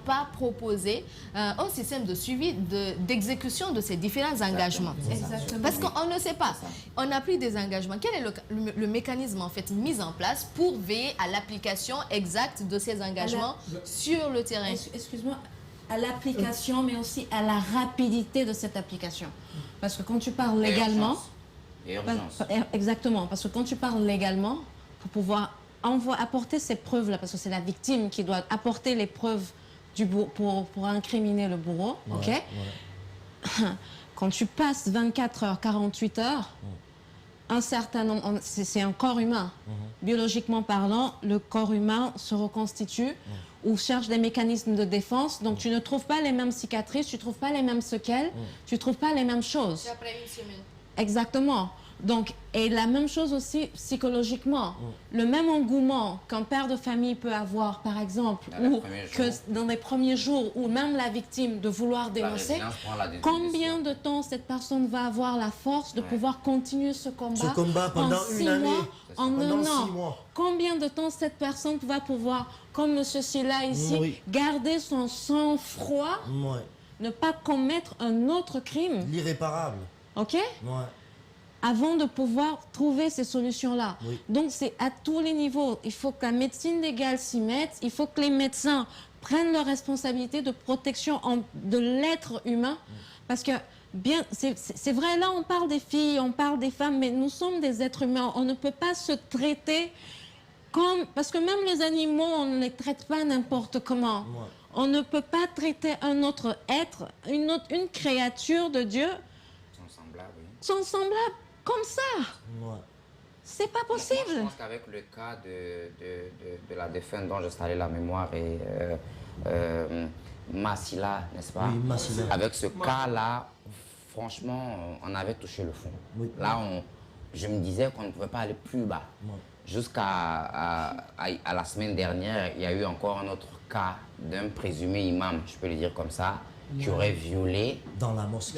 pas proposé un système de suivi, d'exécution de ces différents engagements. Exactement. Parce qu'on ne sait pas. On a pris des engagements. Quel est le mécanisme en fait mis en place pour veiller à l'application exacte de ces engagements sur le terrain? Excuse-moi, à l'application, mais aussi à la rapidité de cette application. Parce que quand tu parles légalement... Exactement, parce que quand tu parles légalement, pour pouvoir apporter ces preuves-là, parce que c'est la victime qui doit apporter les preuves pour incriminer le bourreau, ok? Quand tu passes 24 heures, 48 heures, un certain nombre, c'est un corps humain. Biologiquement parlant, le corps humain se reconstitue ou cherche des mécanismes de défense. Donc, tu ne trouves pas les mêmes cicatrices, tu ne trouves pas les mêmes séquelles, tu ne trouves pas les mêmes choses. C'est après une semaine. Exactement. Donc, et la même chose aussi psychologiquement. Le même engouement qu'un père de famille peut avoir, par exemple, ou que dans les premiers jours, ou même la victime de vouloir dénoncer, combien de temps cette personne va avoir la force de pouvoir continuer ce combat pendant une année, en un an. Combien de temps cette personne va pouvoir, comme monsieur Silla ici, garder son sang-froid, ne pas commettre un autre crime. L'irréparable. OK? Avant de pouvoir trouver ces solutions-là. Donc, c'est à tous les niveaux. Il faut que la médecine légale s'y mette. Il faut que les médecins prennent leurs responsabilités de protection de l'être humain. Parce que, bien, c'est vrai, là, on parle des filles, on parle des femmes, mais nous sommes des êtres humains. On ne peut pas se traiter comme... Parce que même les animaux, on ne les traite pas n'importe comment. On ne peut pas traiter un autre être, une créature de Dieu... sont semblables comme ça. C'est pas possible. Moi, je pense qu'avec le cas de la défunte dont je salue la mémoire et Massila, n'est-ce pas? Oui, Massila. Avec ce cas-là, franchement, on avait touché le fond. Là, je me disais qu'on ne pouvait pas aller plus bas. Jusqu'à la semaine dernière, il y a eu encore un autre cas d'un présumé imam, je peux le dire comme ça, qui aurait violé dans la mosquée.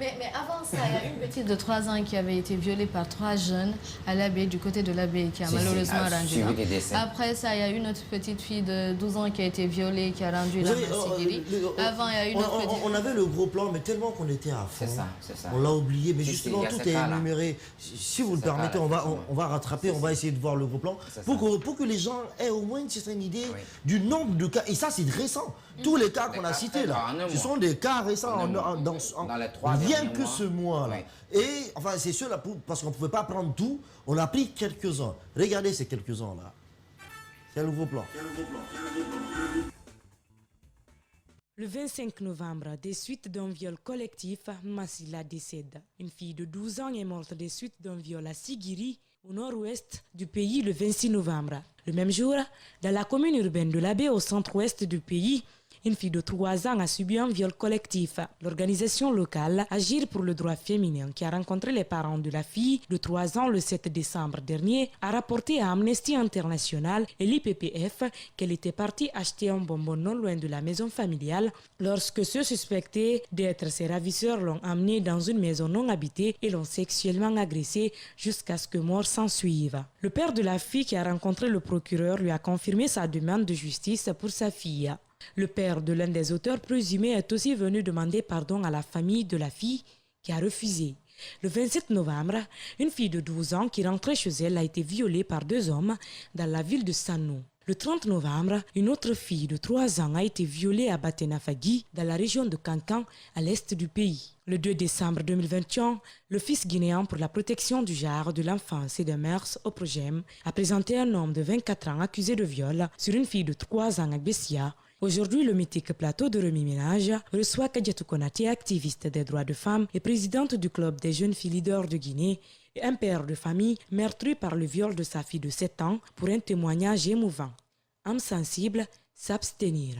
Mais avant ça, il y a une petite de 3 ans qui avait été violée par 3 jeunes à l'abbaye, du côté de l'abbaye, qui a malheureusement rendu là. Après ça, il y a une autre petite fille de 12 ans qui a été violée, qui a rendu là à Sigiri. Avant, il y a une autre petite... On avait le gros plan, mais tellement qu'on était à fond. C'est ça. On l'a oublié, mais justement, tout est énuméré. Si vous le permettez, on va rattraper, on va essayer de voir le gros plan pour que les gens aient au moins une certaine idée du nombre de cas. Et ça, c'est récent. Tous les cas qu'on a cités là, ce sont des cas récents dans les 3 rien que ce mois là. Et enfin, c'est sûr là, parce qu'on ne pouvait pas prendre tout, on a pris quelques-uns. Regardez ces quelques-uns là. C'est le gros plan. Le 25 novembre, des suites d'un viol collectif, Massila décède. Une fille de 12 ans est morte des suites d'un viol à Sigiri, au nord-ouest du pays, le 26 novembre. Le même jour, dans la commune urbaine de l'Abbé, au centre-ouest du pays, une fille de 3 ans a subi un viol collectif. L'organisation locale Agir pour le droit féminin, qui a rencontré les parents de la fille de 3 ans le 7 décembre dernier, a rapporté à Amnesty International et l'IPPF qu'elle était partie acheter un bonbon non loin de la maison familiale lorsque ceux suspectés d'être ses ravisseurs l'ont amenée dans une maison non habitée et l'ont sexuellement agressée jusqu'à ce que mort s'ensuive. Le père de la fille qui a rencontré le procureur lui a confirmé sa demande de justice pour sa fille. Le père de l'un des auteurs présumés est aussi venu demander pardon à la famille de la fille qui a refusé. Le 27 novembre, une fille de 12 ans qui rentrait chez elle a été violée par 2 hommes dans la ville de Sanou. Le 30 novembre, une autre fille de 3 ans a été violée à Batenafagui, dans la région de Kankan, à l'est du pays. Le 2 décembre 2021, l'Office guinéen pour la protection du genre, de l'enfance et des mœurs, OPROGEM, a présenté un homme de 24 ans accusé de viol sur une fille de 3 ans à Bessia. Aujourd'hui, le mythique plateau de Remue Ménage reçoit Kadiatou Konaté, activiste des droits de femmes et présidente du club des jeunes filles leaders de Guinée, et un père de famille meurtri par le viol de sa fille de 7 ans pour un témoignage émouvant. Âme sensible, s'abstenir.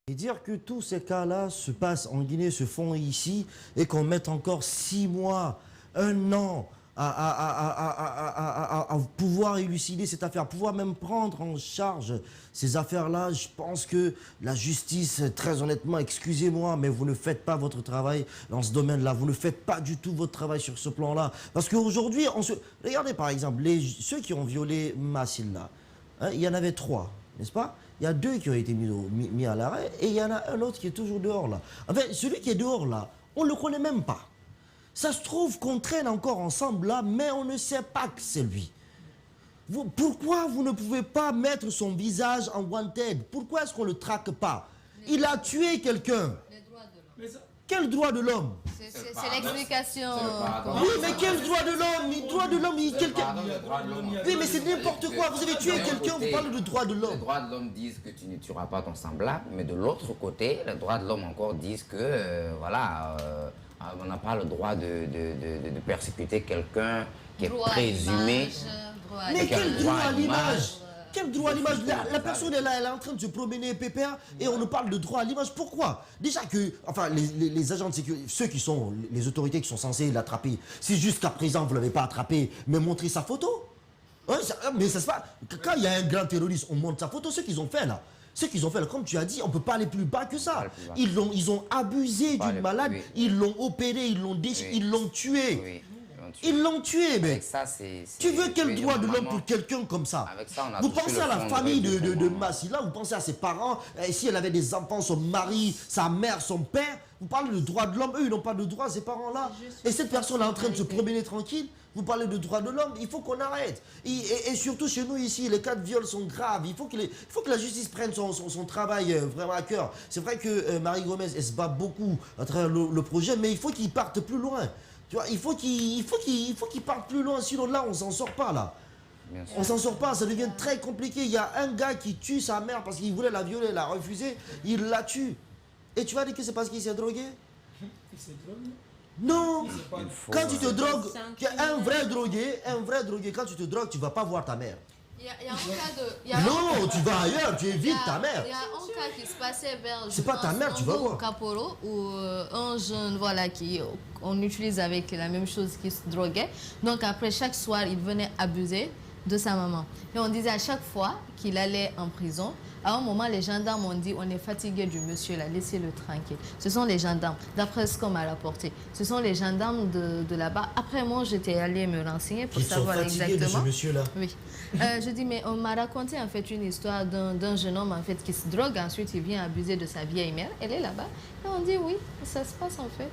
Et dire que tous ces cas-là se passent en Guinée, se font ici, et qu'on mette encore 6 mois, 1 an à pouvoir élucider cette affaire, à pouvoir même prendre en charge ces affaires-là, je pense que la justice, très honnêtement, excusez-moi, mais vous ne faites pas votre travail dans ce domaine-là. Vous ne faites pas du tout votre travail sur ce plan-là. Parce qu'aujourd'hui, regardez par exemple, ceux qui ont violé Massila, hein, il y en avait 3, n'est-ce pas? Il y a 2 qui ont été mis à l'arrêt et il y en a un autre qui est toujours dehors là. En fait, celui qui est dehors là, on ne le connaît même pas. Ça se trouve qu'on traîne encore ensemble là, mais on ne sait pas que c'est lui. Pourquoi vous ne pouvez pas mettre son visage en wanted? Pourquoi est-ce qu'on ne le traque pas? Il a tué quelqu'un. Quel droit de l'homme? C'est l'explication. Oui, mais quel droit de l'homme? Droit de l'homme, quelqu'un... Oui, mais c'est n'importe quoi. Vous avez tué quelqu'un, vous parlez de droit de l'homme. Les droits de l'homme disent que tu ne tueras pas ton semblable, mais de l'autre côté, les droits de l'homme encore disent que, voilà... on n'a pas le droit de persécuter quelqu'un qui est présumé. Mais quel droit à l'image? Quel droit à l'image? La personne elle est en train de se promener PPA et on nous parle de droit à l'image. Pourquoi? Déjà que, enfin, les agents de sécurité, ceux qui sont, les autorités qui sont censées l'attraper, si jusqu'à présent vous ne l'avez pas attrapé, mais montrez sa photo. Ouais, mais ça se passe. Quand il y a un grand terroriste, on montre sa photo, ce qu'ils ont fait là. Ce qu'ils ont fait, comme tu as dit, on ne peut pas aller plus bas que ça. Ils ont abusé d'une malade, ils l'ont opéré, ils l'ont déchiré, ils l'ont tué. Oui. Ils l'ont tué, mais ça, tu veux quel droit de l'homme pour quelqu'un comme ça? Vous pensez à la famille de Massila, vous pensez à ses parents, si elle avait des enfants, son mari, sa mère, son père, vous parlez de droit de l'homme, eux ils n'ont pas de droit, ces parents-là. Et cette personne est en train de se promener tranquille, vous parlez de droit de l'homme, il faut qu'on arrête. Et surtout chez nous ici, les cas de viol sont graves, il faut que la justice prenne son travail vraiment à cœur. C'est vrai que Marie Gomez, elle se bat beaucoup à travers le projet, mais il faut qu'il parte plus loin. Tu vois, il faut qu'il parte plus loin, sinon là, on s'en sort pas, là. On s'en sort pas, ça devient très compliqué. Il y a un gars qui tue sa mère parce qu'il voulait la violer, elle a refusé, il la tue. Et tu vas dire que c'est parce qu'il s'est drogué? Non. Quand tu te drogues, un vrai drogué, quand tu te drogues, tu ne vas pas voir ta mère. Il y a un cas de... Non, tu vas ailleurs, tu évites ta mère. Il y a un cas qui se passait vers... C'est pas ta mère, tu vas voir. Caporo, où un jeune, voilà, on utilise avec la même chose qui se droguait. Donc après, chaque soir, il venait abuser de sa maman. Et on disait à chaque fois qu'il allait en prison, à un moment, les gendarmes ont dit, on est fatigué du monsieur là, laissez-le tranquille. Ce sont les gendarmes, d'après ce qu'on m'a rapporté. Ce sont les gendarmes de là-bas. Après, moi, j'étais allée me renseigner pour savoir exactement. Ils sont fatigués de ce monsieur-là. Oui. Je dis, mais on m'a raconté en fait une histoire d'un jeune homme en fait qui se drogue, ensuite il vient abuser de sa vieille mère. Elle est là-bas. Et on dit, oui, ça se passe en fait.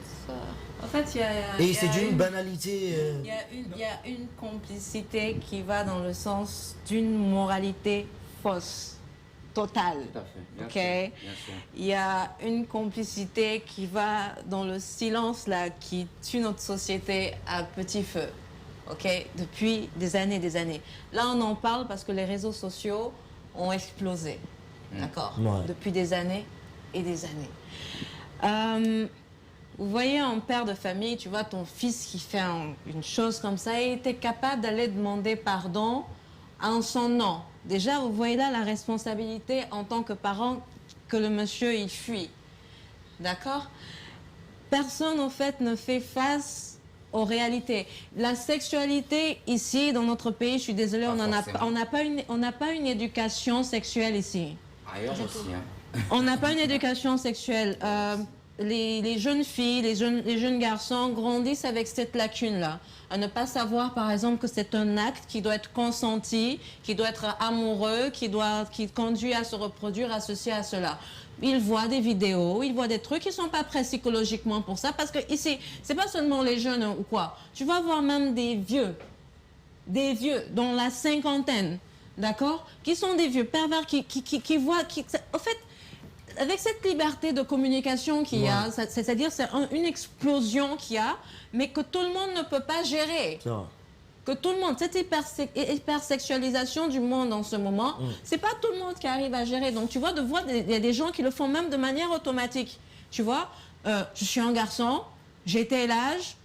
En fait, il y a... Et c'est d'une banalité... Il y a une complicité qui va dans le sens d'une moralité fausse. Totale. Tout à fait. Ok. Il y a une complicité qui va dans le silence là, qui tue notre société à petit feu. Ok. Depuis des années et des années. Là, on en parle parce que les réseaux sociaux ont explosé. D'accord. Ouais. Depuis des années et des années. Vous voyez un père de famille, tu vois ton fils qui fait une chose comme ça, et était capable d'aller demander pardon en son nom. Déjà, vous voyez là la responsabilité en tant que parent que le monsieur, il fuit. D'accord? Personne, en fait, ne fait face aux réalités. La sexualité, ici, dans notre pays, je suis désolée, on n'a pas une éducation sexuelle ici. Ailleurs aussi, hein. On n'a pas une éducation sexuelle. Les jeunes filles, les jeunes garçons grandissent avec cette lacune-là. À ne pas savoir, par exemple, que c'est un acte qui doit être consenti, qui doit être amoureux, qui conduit à se reproduire associé à cela. Ils voient des vidéos, ils voient des trucs, ils ne sont pas prêts psychologiquement pour ça. Parce que ici, ce n'est pas seulement les jeunes ou quoi. Tu vas voir même des vieux, dans la cinquantaine, d'accord, qui sont des vieux pervers, qui voient... En fait, avec cette liberté de communication qu'il y a, c'est-à-dire c'est une explosion qu'il y a, mais que tout le monde ne peut pas gérer. Que tout le monde, cette hypersexualisation du monde en ce moment, c'est pas tout le monde qui arrive à gérer. Donc tu vois, il y a des gens qui le font même de manière automatique. Tu vois, je suis un garçon, j'ai tel âge,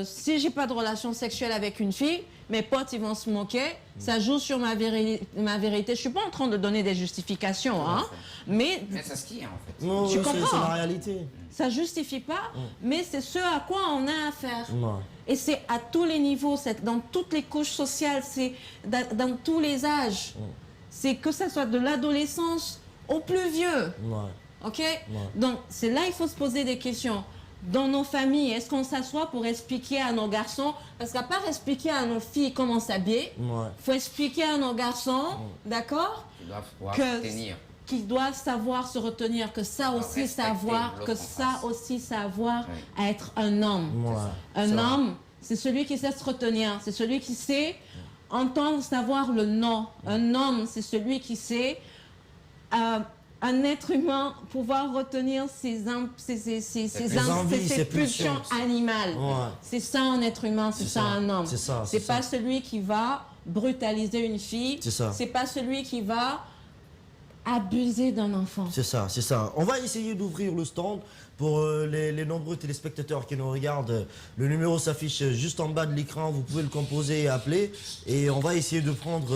si j'ai pas de relation sexuelle avec une fille, mes potes ils vont se moquer, ça joue sur ma vérité. Je suis pas en train de donner des justifications, hein, mais c'est ce qu'il y a en fait. Non, tu comprends? C'est la réalité. Ça justifie pas, mais c'est ce à quoi on a affaire. Et c'est à tous les niveaux, c'est dans toutes les couches sociales, c'est dans tous les âges. C'est que ça soit de l'adolescence au plus vieux. Ok? Donc c'est là il faut se poser des questions. Dans nos familles, est-ce qu'on s'assoit pour expliquer à nos garçons, parce qu'à part expliquer à nos filles comment s'habiller, il faut expliquer à nos garçons, d'accord, qu'ils doivent savoir se retenir, que ça aussi savoir, à être un homme. Un homme, c'est celui qui sait se retenir, c'est celui qui sait entendre, savoir le non. Un homme, c'est celui qui sait... un être humain pouvoir retenir ses pulsions animales. C'est ça un être humain, c'est ça un homme. C'est pas celui qui va brutaliser une fille, c'est pas celui qui va abuser d'un enfant. C'est ça, c'est ça. On va essayer d'ouvrir le stand pour les nombreux téléspectateurs qui nous regardent. Le numéro s'affiche juste en bas de l'écran, vous pouvez le composer et appeler. Et on va essayer de prendre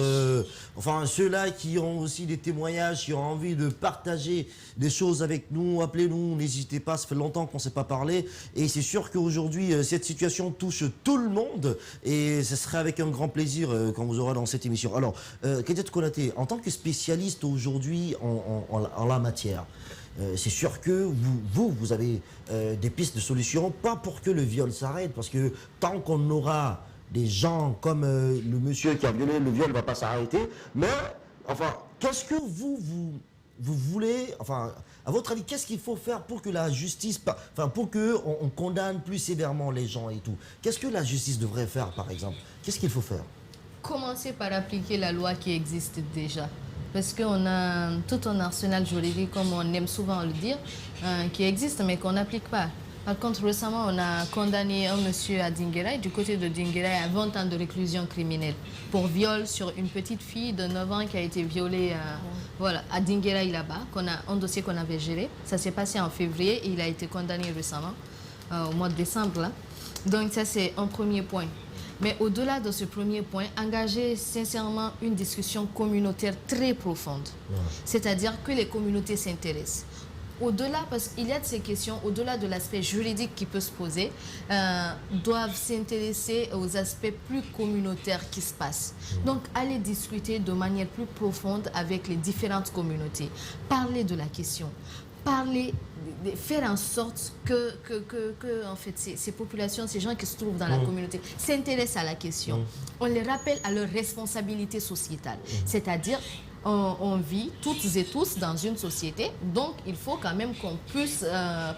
enfin ceux-là qui ont aussi des témoignages, qui ont envie de partager des choses avec nous. Appelez-nous, n'hésitez pas, ça fait longtemps qu'on ne s'est pas parlé. Et c'est sûr qu'aujourd'hui, cette situation touche tout le monde. Et ce serait avec un grand plaisir qu'on vous aura dans cette émission. Alors, Kadiatou Konaté, en tant que spécialiste aujourd'hui en la matière, c'est sûr que vous avez des pistes de solutions, pas pour que le viol s'arrête, parce que tant qu'on aura des gens comme le monsieur qui a violé, le viol ne va pas s'arrêter. Mais, enfin, qu'est-ce que vous voulez, enfin, à votre avis, qu'est-ce qu'il faut faire pour que la justice, enfin, pour qu'on condamne plus sévèrement les gens et tout? Qu'est-ce que la justice devrait faire, par exemple? Qu'est-ce qu'il faut faire? Commencer par appliquer la loi qui existe déjà. Parce qu'on a tout un arsenal juridique, comme on aime souvent le dire, qui existe mais qu'on n'applique pas. Par contre, récemment, on a condamné un monsieur à Dinguiraye, du côté de Dinguiraye, à 20 ans de réclusion criminelle pour viol sur une petite fille de 9 ans qui a été violée à Dinguiraye là-bas, un dossier qu'on avait géré. Ça s'est passé en février et il a été condamné récemment, au mois de décembre. Là. Donc ça, c'est un premier point. Mais au-delà de ce premier point, engager sincèrement une discussion communautaire très profonde. C'est-à-dire que les communautés s'intéressent. Au-delà, parce qu'il y a de ces questions, au-delà de l'aspect juridique qui peut se poser, doivent s'intéresser aux aspects plus communautaires qui se passent. Donc, aller discuter de manière plus profonde avec les différentes communautés. Parler de la question. Parler, faire en sorte que en fait, ces populations, ces gens qui se trouvent dans la communauté, s'intéressent à la question. On les rappelle à leur responsabilité sociétale. C'est-à-dire, on vit toutes et tous dans une société, donc il faut quand même qu'on puisse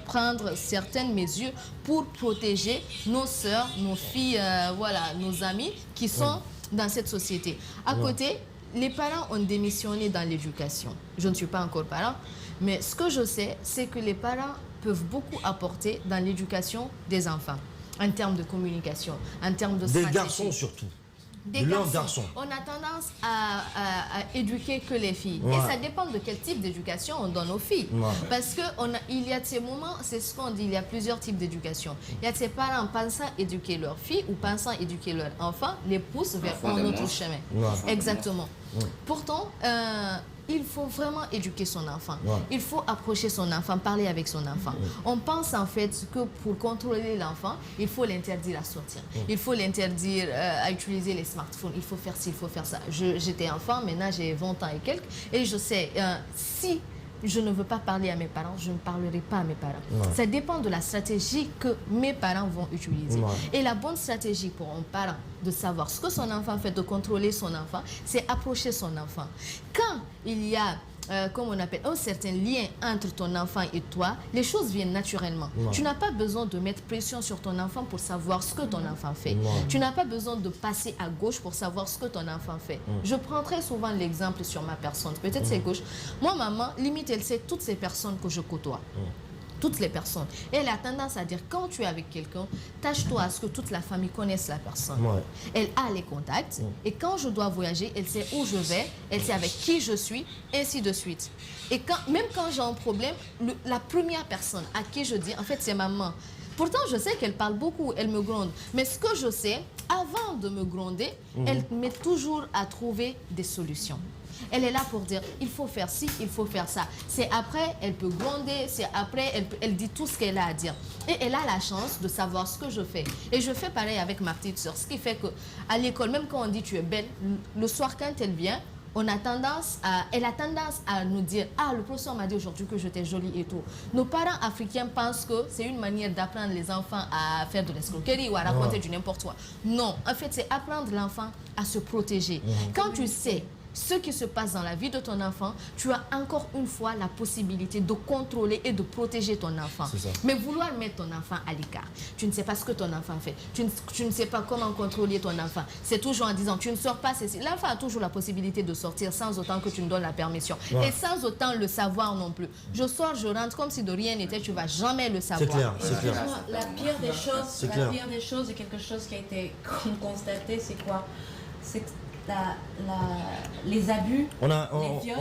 prendre certaines mesures pour protéger nos sœurs, nos filles, voilà, nos amis qui sont dans cette société. À côté, les parents ont démissionné dans l'éducation. Je ne suis pas encore parent, mais ce que je sais, c'est que les parents peuvent beaucoup apporter dans l'éducation des enfants, en termes de communication, en termes de stratégie. Des garçons surtout. Des garçons. On a tendance à éduquer que les filles. Et ça dépend de quel type d'éducation on donne aux filles. Parce qu'il y a de ces moments, c'est ce qu'on dit, il y a plusieurs types d'éducation. Il y a de ces parents pensant éduquer leurs filles ou pensant éduquer leurs enfants, les poussent vers un autre chemin. Exactement. Pourtant, il faut vraiment éduquer son enfant. Il faut approcher son enfant, parler avec son enfant. On pense en fait que pour contrôler l'enfant, il faut l'interdire à sortir. Il faut l'interdire à utiliser les smartphones. Il faut faire ci, il faut faire ça. J'étais enfant, maintenant j'ai 20 ans et quelques. Et je sais, si je ne veux pas parler à mes parents, je ne parlerai pas à mes parents. Ça dépend de la stratégie que mes parents vont utiliser. Et la bonne stratégie pour un parent de savoir ce que son enfant fait, de contrôler son enfant, c'est approcher son enfant. Quand il y a comme on appelle, un certain lien entre ton enfant et toi, les choses viennent naturellement. Tu n'as pas besoin de mettre pression sur ton enfant pour savoir ce que ton enfant fait. Tu n'as pas besoin de passer à gauche pour savoir ce que ton enfant fait. Je prends très souvent l'exemple sur ma personne. Peut-être c'est gauche. Moi, maman, limite, elle sait toutes ces personnes que je côtoie. Toutes les personnes. Et elle a tendance à dire, quand tu es avec quelqu'un, tâche-toi à ce que toute la famille connaisse la personne. Elle a les contacts. Et quand je dois voyager, elle sait où je vais, elle sait avec qui je suis, ainsi de suite. Et même quand j'ai un problème, la première personne à qui je dis, en fait, c'est maman. Pourtant, je sais qu'elle parle beaucoup, elle me gronde. Mais ce que je sais, avant de me gronder, elle m'aide toujours à trouver des solutions. Elle est là pour dire, il faut faire ci, il faut faire ça. C'est après, elle peut gronder, c'est après, elle dit tout ce qu'elle a à dire. Et elle a la chance de savoir ce que je fais. Et je fais pareil avec ma petite soeur. Ce qui fait qu'à l'école, même quand on dit tu es belle, le soir quand elle vient, elle a tendance à nous dire, ah, le professeur m'a dit aujourd'hui que j'étais jolie et tout. Nos parents africains pensent que c'est une manière d'apprendre les enfants à faire de l'escroquerie ou à raconter du n'importe quoi. Non, en fait, c'est apprendre l'enfant à se protéger. Quand tu sais ce qui se passe dans la vie de ton enfant, tu as encore une fois la possibilité de contrôler et de protéger ton enfant. Mais vouloir mettre ton enfant à l'écart, tu ne sais pas ce que ton enfant fait, tu ne sais pas comment contrôler ton enfant. C'est toujours en disant, tu ne sors pas, l'enfant a toujours la possibilité de sortir sans autant que tu ne donnes la permission. Et sans autant le savoir non plus. Je sors, je rentre comme si de rien n'était, tu ne vas jamais le savoir. C'est clair. La pire des choses, et quelque chose qui a été constaté, c'est quoi? C'est que les abus, les viols,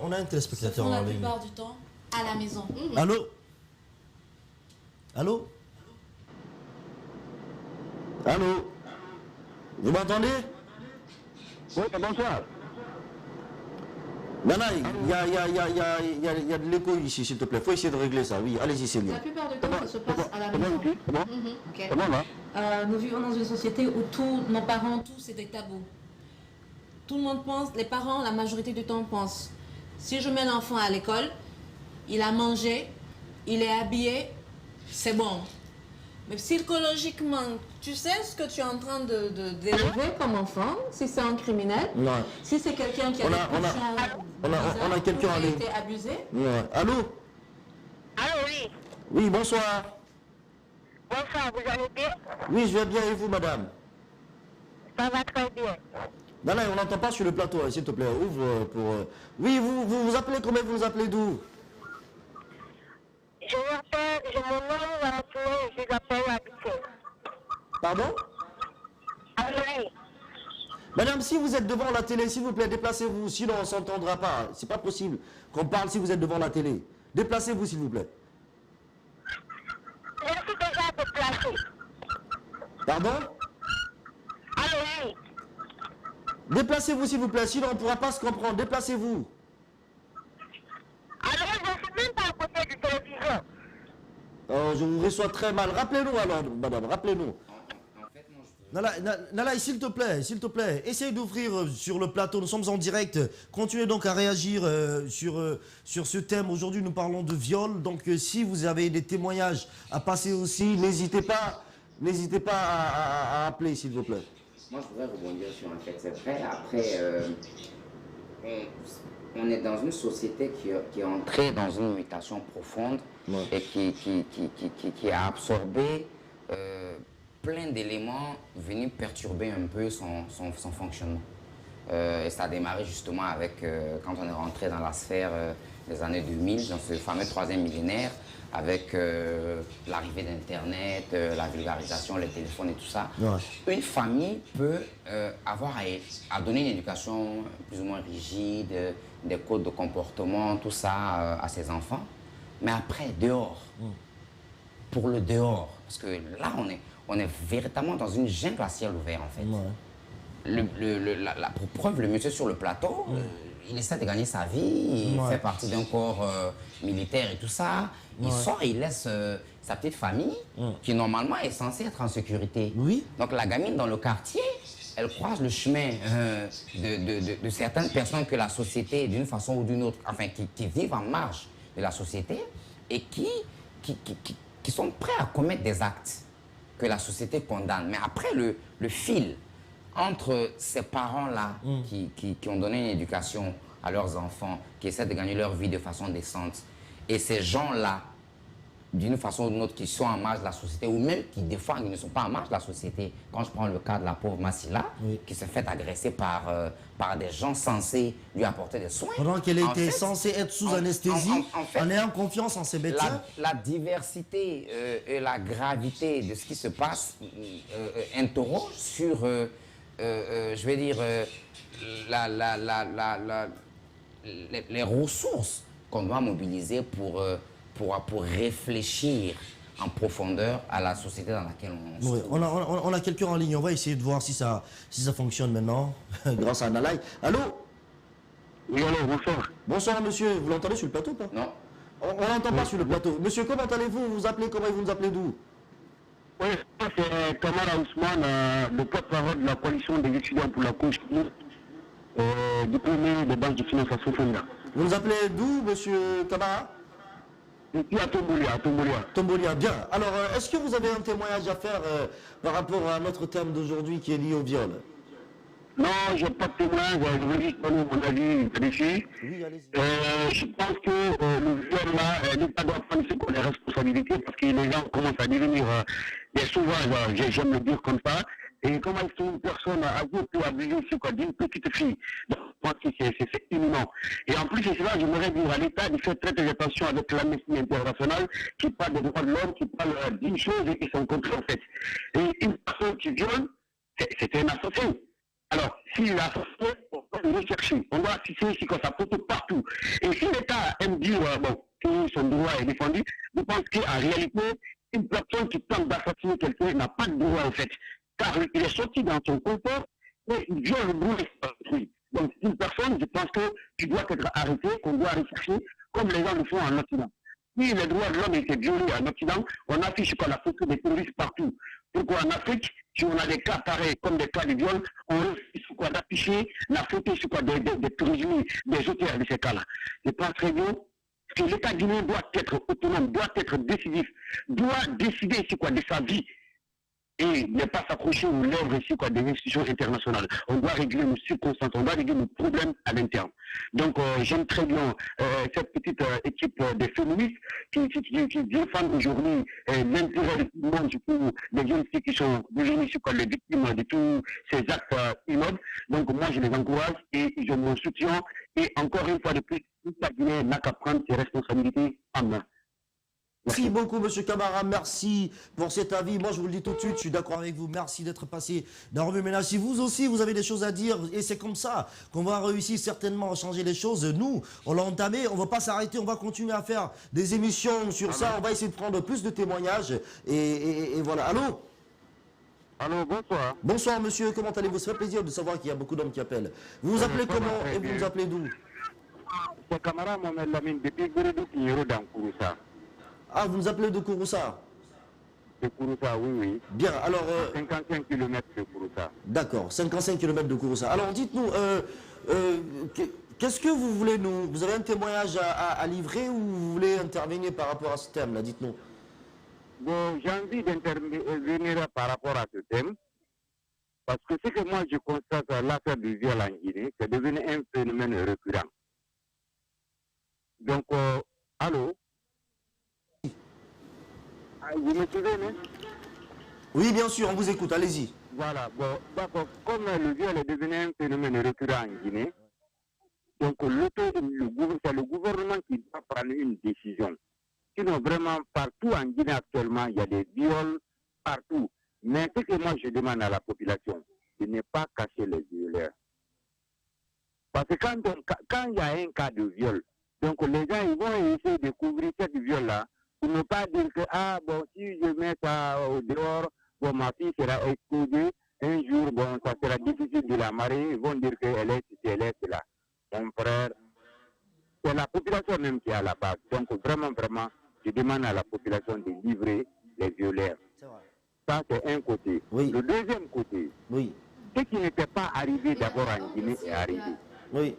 on a un téléspectateur se font la plupart du temps à la maison. Allô? Allô? Allô? Vous m'entendez? Oui, bonsoir. Nana, il y a de l'écho ici, s'il te plaît. Il faut essayer de régler ça. Oui, allez-y, c'est bien. La plupart du temps, ça se passe à la maison. Okay. Nous vivons dans une société où tous nos parents, tout c'est des tabous. Tout le monde pense, les parents, la majorité du temps pensent, si je mets l'enfant à l'école, il a mangé, il est habillé, c'est bon. Mais psychologiquement, tu sais ce que tu es en train d'élever comme enfant, si c'est un criminel, si c'est quelqu'un qui a été abusé. Allô? Allô, oui. Oui, bonsoir. Bonsoir, vous allez bien? Oui, je vais bien, et vous, madame? Ça va très bien. Non, on n'entend pas sur le plateau, s'il te plaît, ouvre pour... Oui, vous appelez, comment vous vous appelez d'où? Je me nomme je m'appelle Abidjan. Pardon? Oui. Madame, si vous êtes devant la télé, s'il vous plaît, déplacez-vous, sinon on ne s'entendra pas. C'est pas possible qu'on parle si vous êtes devant la télé. Déplacez-vous, s'il vous plaît. Je suis déjà déplacé. Pardon? Déplacez-vous, s'il vous plaît, sinon on ne pourra pas se comprendre. Déplacez-vous. Alors, je ne suis même pas à côté du télévision. Oh, je vous reçois très mal. Rappelez-nous alors, madame, rappelez-nous. Nala, s'il te plaît, essaye d'ouvrir sur le plateau, nous sommes en direct. Continuez donc à réagir sur ce thème. Aujourd'hui, nous parlons de viol. Donc, si vous avez des témoignages à passer aussi, n'hésitez pas à appeler, s'il vous plaît. Moi, je voudrais rebondir sur un fait, c'est vrai. Après, on est dans une société qui est entrée dans une mutation profonde et qui a absorbé plein d'éléments venus perturber un peu son fonctionnement. Et ça a démarré justement avec, quand on est rentré dans la sphère des années 2000, dans ce fameux 3e millénaire, avec l'arrivée d'Internet, la vulgarisation, les téléphones et tout ça. Ouais. Une famille peut avoir à donner une éducation plus ou moins rigide, des codes de comportement, tout ça à ses enfants. Mais après, dehors, pour le dehors, parce que là, on est véritablement dans une jungle à ciel ouvert, en fait. Ouais. Pour preuve, le monsieur sur le plateau, il essaie de gagner sa vie, il fait partie d'un corps militaire et tout ça. Il sort et il laisse sa petite famille, qui normalement est censée être en sécurité. Oui. Donc la gamine dans le quartier, elle croise le chemin de certaines personnes que la société, d'une façon ou d'une autre, enfin qui vivent en marge de la société et qui sont prêts à commettre des actes que la société condamne. Mais après, le fil entre ces parents-là qui ont donné une éducation à leurs enfants, qui essaient de gagner leur vie de façon décente, et ces gens-là, d'une façon ou d'une autre, qui sont en marge de la société, ou même qui, des fois, ils ne sont pas en marge de la société. Quand je prends le cas de la pauvre Massila, qui s'est fait agresser par des gens censés lui apporter des soins. Pendant qu'elle était censée être sous anesthésie, en ayant confiance en ses médecins. La diversité et la gravité de ce qui se passe interroge sur, je vais dire, les ressources qu'on doit mobiliser pour réfléchir en profondeur à la société dans laquelle on se trouve. On a quelqu'un en ligne, on va essayer de voir si ça fonctionne maintenant, grâce à Nalaï. Allô? Oui, allô, bonsoir. Bonsoir, monsieur. Vous l'entendez sur le plateau ou pas? Non. On n'entend pas sur le plateau. Monsieur, comment allez-vous? Vous vous appelez comment et vous nous appelez d'où? Oui, c'est Kamara Ousmane, le porte-parole de la coalition des étudiants pour la cause diplômé de banque de finance à Sofonia. Vous nous appelez d'où, monsieur Kamara? Ici à Tombolia. Tombolia, bien. Alors, est-ce que vous avez un témoignage à faire par rapport à notre thème d'aujourd'hui qui est lié au viol? Non, je n'ai pas de témoignage, je veux juste donner mon avis dessus. Oui, allez-y. Je pense que le viol là, l'État doit prendre ses responsabilités parce que les gens commencent à devenir des sauvages, j'aime le dire comme ça. Et comment est-ce qu'une personne âgée peut abuser d'une petite fille? Donc, je pense que c'est imminent. Et en plus de cela, j'aimerais dire à l'État de faire très attention avec l'Amnesty internationale qui parle des droits de l'homme, qui parle d'une chose et son contraire en fait. Et une personne qui viole, c'est un assassin. Alors, s'il est assassin, on doit le rechercher. On doit afficher sa photo partout. Et si l'État aime dire, que son droit est défendu, je pense qu'en réalité, une personne qui tente d'assassiner quelqu'un n'a pas de droit en fait. Car il est sorti dans son confort et il vient le bruit d'autrui. Donc, une personne, je pense que tu dois être arrêté, qu'on doit rechercher, comme les gens le font en Occident. Si les droits de l'homme étaient violés en Occident, on affiche la photo des terroristes partout. Pourquoi en Afrique, si on a des cas pareils comme des cas de viol, on refuse d'afficher la photo des prisonniers, des auteurs de ces cas-là. Je pense très bien que l'État guinéen doit être autonome, doit être décisif, doit décider de sa vie. Et ne pas s'accrocher aux lèvres des institutions internationales. On doit régler nos circonstances, on doit régler nos problèmes à l'interne. Donc j'aime très bien cette petite équipe des féministes qui défendent aujourd'hui l'intérêt de tout le monde, surtout des jeunes filles qui sont devenues les victimes de tous ces actes ignobles. Donc moi je les encourage et je m'en soutiens. Et encore une fois de plus, toute la Guinée n'a qu'à prendre ses responsabilités en main. Merci beaucoup, monsieur Kamara. Merci pour cet avis. Moi, je vous le dis tout de suite, je suis d'accord avec vous. Merci d'être passé dans Revue Ménage. Si vous aussi, vous avez des choses à dire, et c'est comme ça qu'on va réussir certainement à changer les choses. Nous, on l'a entamé, on ne va pas s'arrêter, on va continuer à faire des émissions sur ça. On va essayer de prendre plus de témoignages. Et voilà. Allô? Allô, bonsoir. Bonsoir monsieur, comment allez-vous? Ça fait plaisir de savoir qu'il y a beaucoup d'hommes qui appellent. Vous vous appelez comment et vous nous appelez d'où? C'est camarade Mohamed Lamine depuis Gourdou Kinyoro dans Kouroussa. Ah, vous nous appelez de Kouroussa? De Kouroussa, oui, oui. Bien, alors... 55 km de Kouroussa. D'accord, 55 km de Kouroussa. Alors dites-nous, qu'est-ce que vous voulez nous... Vous avez un témoignage à livrer ou vous voulez intervenir par rapport à ce thème-là? Dites-nous. Bon, j'ai envie d'intervenir par rapport à ce thème. Parce que ce que moi je constate à l'affaire du viol en Guinée, c'est devenu un phénomène récurrent. Donc, allô? Vous me suivez, non? Oui, bien sûr, on vous écoute, allez-y. Voilà, bon, d'accord. Comme le viol est devenu un phénomène récurrent en Guinée, donc c'est le gouvernement qui doit prendre une décision. Sinon, vraiment, partout en Guinée actuellement, il y a des viols partout. Mais ce que moi je demande à la population, de ne pas cacher les violeurs. Parce que quand il y a un cas de viol, donc les gens ils vont essayer de couvrir cette viol-là pour ne pas dire que, ah bon, si je mets ça au dehors, bon, ma fille sera exposée, un jour, bon, ça sera difficile de la marier, ils vont dire qu'elle est ceci, elle est cela. Mon frère, c'est la population même qui est à la base. Donc vraiment, vraiment, je demande à la population de livrer les violeurs. Ça, c'est un côté. Oui. Le deuxième côté, oui. Ce qui n'était pas arrivé d'abord en Guinée est arrivé. Oui.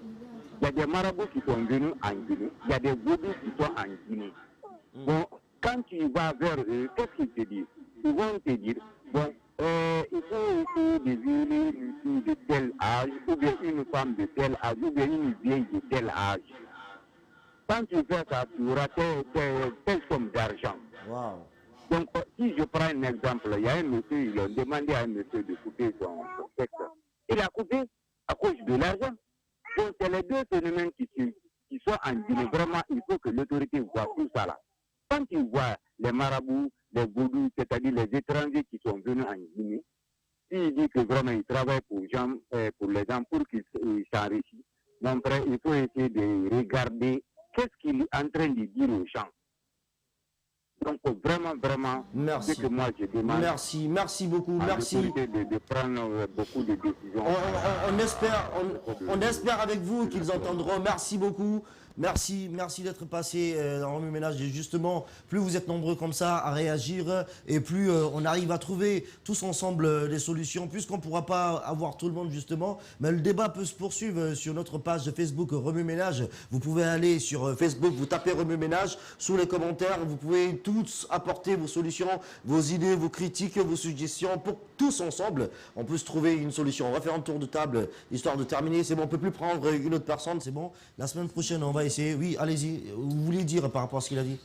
Il y a des marabouts qui sont venus en Guinée, il y a des vaudous qui sont en Guinée. Bon, quand tu vas vers eux, qu'est-ce qu'ils te disent? Ils vont te dire, bon, il faut essayer de violer une fille de tel âge, ou bien une femme de tel âge, ou bien une vieille de tel âge. Quand tu fais ça, tu auras telle somme d'argent. Wow. Donc, si je prends un exemple, il y a un monsieur, il a demandé à un monsieur de couper son sexe. Il a coupé à cause de l'argent. Donc, c'est les deux phénomènes qui sont en Guinée. Vraiment, il faut que l'autorité voit tout ça là. Quand tu vois les marabouts, les vaudous, c'est-à-dire les étrangers qui sont venus en Guinée, s'il dit que vraiment il travaille pour les gens pour qu'ils s'enrichissent, mon frère, il faut essayer de regarder qu'est-ce qu'il est en train de dire aux gens. Donc vraiment, vraiment, merci. Ce que moi je demande. Merci beaucoup, merci. De prendre beaucoup de décisions. On espère avec vous qu'ils entendront. Merci beaucoup. Merci d'être passé dans Remue Ménage. Et justement, plus vous êtes nombreux comme ça à réagir et plus on arrive à trouver tous ensemble des solutions, puisqu'on ne pourra pas avoir tout le monde justement. Mais le débat peut se poursuivre sur notre page Facebook Remue Ménage. Vous pouvez aller sur Facebook, vous tapez Remue Ménage. Sous les commentaires, vous pouvez tous apporter vos solutions, vos idées, vos critiques, vos suggestions. Pour tous ensemble, on peut se trouver une solution. On va faire un tour de table, histoire de terminer. C'est bon, on ne peut plus prendre une autre personne, c'est bon. La semaine prochaine, on va essayer. Oui, allez-y. Vous vouliez dire par rapport à ce qu'il a dit?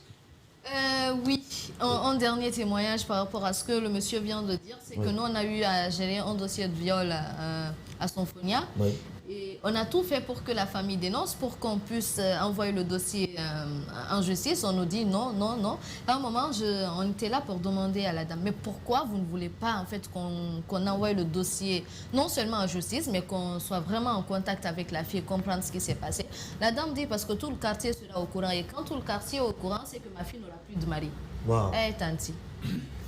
Oui, un dernier témoignage par rapport à ce que le monsieur vient de dire, c'est que nous, on a eu à gérer un dossier de viol à Sonfonia. Oui. Et on a tout fait pour que la famille dénonce, pour qu'on puisse envoyer le dossier en justice. On nous dit non, non, non. À un moment, on était là pour demander à la dame, mais pourquoi vous ne voulez pas en fait qu'on envoie le dossier non seulement en justice, mais qu'on soit vraiment en contact avec la fille, comprendre ce qui s'est passé. La dame dit parce que tout le quartier sera au courant. Et quand tout le quartier est au courant, c'est que ma fille n'aura plus de mari. Wow. Eh, tanti.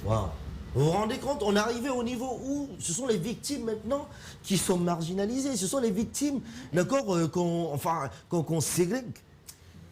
Wow. Vous vous rendez compte, on est arrivé au niveau où ce sont les victimes maintenant qui sont marginalisées. Ce sont les victimes, d'accord, qu'on ségrègue.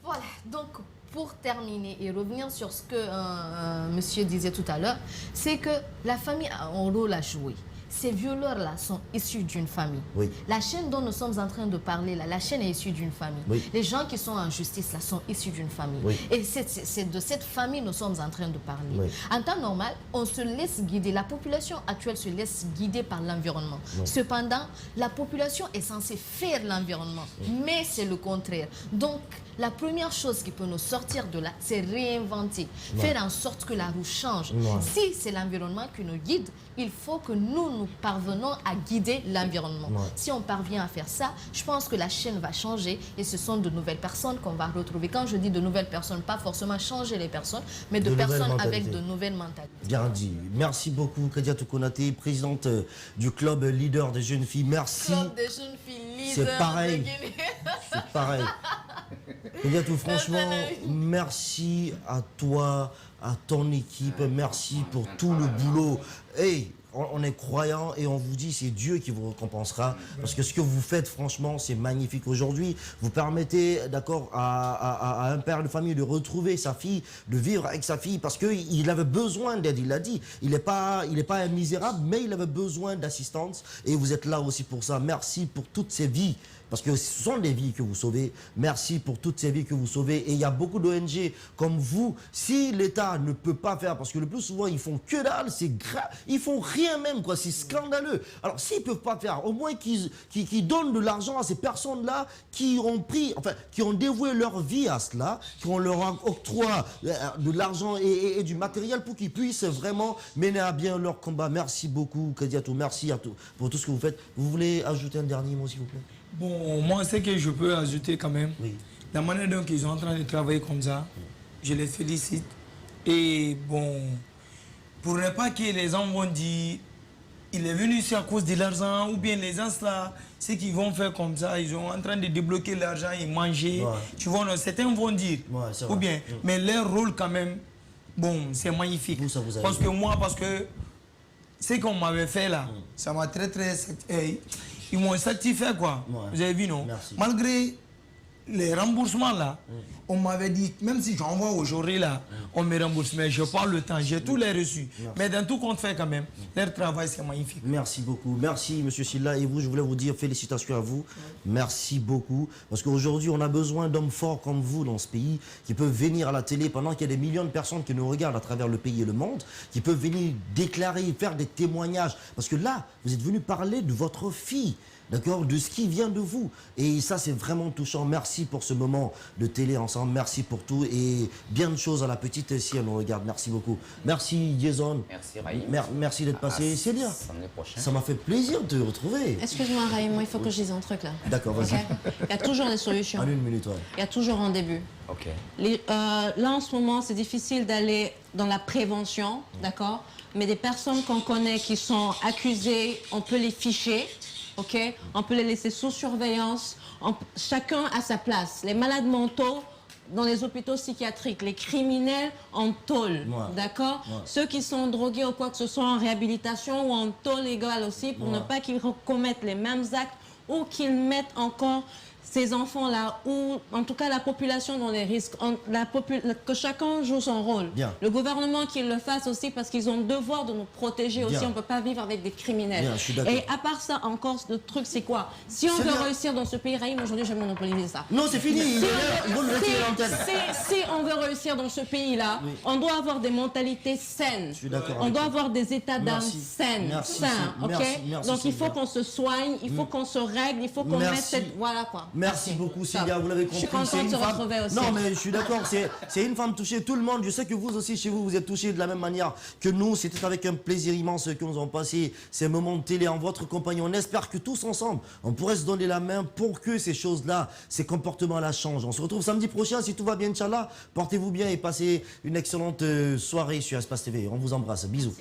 Voilà, donc pour terminer et revenir sur ce que monsieur disait tout à l'heure, c'est que la famille a un rôle à jouer. Ces violeurs-là sont issus d'une famille. Oui. La chaîne dont nous sommes en train de parler, là, la chaîne est issue d'une famille. Oui. Les gens qui sont en justice, là, sont issus d'une famille. Oui. Et c'est de cette famille que nous sommes en train de parler. Oui. En temps normal, on se laisse guider. La population actuelle se laisse guider par l'environnement. Cependant, la population est censée faire l'environnement. Mais c'est le contraire. Donc, la première chose qui peut nous sortir de là, c'est réinventer. Faire en sorte que la roue change. Si c'est l'environnement qui nous guide, il faut que nous parvenons à guider l'environnement. Si on parvient à faire ça, je pense que la chaîne va changer et ce sont de nouvelles personnes qu'on va retrouver. Quand je dis de nouvelles personnes, pas forcément changer les personnes, mais de personnes avec de nouvelles mentalités. Bien dit. Merci beaucoup, Kadiatou Konaté, présidente du club leader des jeunes filles. Merci. Club des jeunes filles leader. C'est pareil. C'est pareil. Kadiatou, franchement, merci à toi, à ton équipe. Merci pour tout le boulot. Hey, on est croyant et on vous dit c'est Dieu qui vous récompensera. Parce que ce que vous faites, franchement, c'est magnifique. Aujourd'hui, vous permettez, d'accord, à un père de famille de retrouver sa fille, de vivre avec sa fille, parce qu'il avait besoin d'aide, il l'a dit. Il n'est pas un misérable, mais il avait besoin d'assistance. Et vous êtes là aussi pour ça. Merci pour toutes ces vies. Parce que ce sont des vies que vous sauvez. Merci pour toutes ces vies que vous sauvez. Et il y a beaucoup d'ONG comme vous. Si l'État ne peut pas faire, parce que le plus souvent, ils font que dalle, c'est grave. Ils font rien même, quoi. C'est scandaleux. Alors, s'ils ne peuvent pas faire, au moins qu'ils donnent de l'argent à ces personnes-là qui ont pris, enfin, qui ont dévoué leur vie à cela, qu'on leur octroie de l'argent et du matériel pour qu'ils puissent vraiment mener à bien leur combat. Merci beaucoup, Kadiatou. Merci à tous pour tout ce que vous faites. Vous voulez ajouter un dernier mot, s'il vous plaît? Bon, moi, ce que je peux ajouter quand même, la manière dont ils sont en train de travailler comme ça, je les félicite. Et bon, pour ne pas que les gens vont dire, il est venu ici à cause de l'argent, ou bien les gens là, ce qu'ils vont faire comme ça, ils sont en train de débloquer l'argent et manger. Tu vois, non, certains vont dire, ou bien, mais leur rôle quand même, bon, c'est magnifique. Parce que ce qu'on m'avait fait là, ça m'a très, ils m'ont satisfait, quoi. Vous avez vu, non? Malgré les remboursements, là, on m'avait dit, même si j'envoie aujourd'hui, là, on me rembourse, mais je prends le temps, j'ai tous les reçus. Mais dans tout compte fait, quand même, leur travail, c'est magnifique. Merci beaucoup. Merci, M. Sylla. Et vous, je voulais vous dire félicitations à vous. Merci beaucoup. Parce qu'aujourd'hui, on a besoin d'hommes forts comme vous dans ce pays, qui peuvent venir à la télé pendant qu'il y a des millions de personnes qui nous regardent à travers le pays et le monde, qui peuvent venir déclarer, faire des témoignages. Parce que là, vous êtes venu parler de votre fille. D'accord, de ce qui vient de vous. Et ça, c'est vraiment touchant. Merci pour ce moment de télé ensemble. Merci pour tout. Et bien de choses à la petite si elle nous regarde. Merci beaucoup. Merci, Jason. Merci, Raïm. Merci d'être passé. C'est bien. Ça m'a fait plaisir de te retrouver. Excuse-moi, Raïm, moi, il faut que je dise un truc, là. D'accord, vas-y. Okay. Il y a toujours des solutions. En une minute, ouais. Il y a toujours un début. OK. Là, en ce moment, c'est difficile d'aller dans la prévention, d'accord? Mais des personnes qu'on connaît qui sont accusées, on peut les ficher. Okay? On peut les laisser sous surveillance. Chacun à sa place. Les malades mentaux dans les hôpitaux psychiatriques, les criminels en tôle, d'accord? Ceux qui sont drogués ou quoi que ce soit en réhabilitation ou en tôle légale aussi pour ne pas qu'ils commettent les mêmes actes ou qu'ils mettent encore ces enfants-là, ou en tout cas la population dans les risques, que chacun joue son rôle. Bien. Le gouvernement qu'il le fasse aussi parce qu'ils ont le devoir de nous protéger aussi. On ne peut pas vivre avec des criminels. Bien, je suis d'accord. Et à part ça, encore, le truc, c'est quoi? Si on veut réussir dans ce pays, Raïm, aujourd'hui, je vais monopoliser ça. Non, c'est fini. Si on veut réussir dans ce pays-là, on doit avoir des mentalités saines. Je suis d'accord. On doit avoir des états d'âme sains. Donc il faut qu'on se soigne, il faut qu'on se règle, il faut qu'on mette cette... Voilà quoi. Merci beaucoup, Sylla, vous l'avez compris. Je suis contente de se retrouver aussi. Non, mais je suis d'accord, c'est une femme touchée, tout le monde. Je sais que vous aussi, chez vous, vous êtes touchés de la même manière que nous. C'était avec un plaisir immense que nous avons passé ces moments de télé en votre compagnie. On espère que tous ensemble, on pourrait se donner la main pour que ces choses-là, ces comportements-là changent. On se retrouve samedi prochain, si tout va bien, Inch'Allah. Portez-vous bien et passez une excellente soirée sur Espace TV. On vous embrasse. Bisous.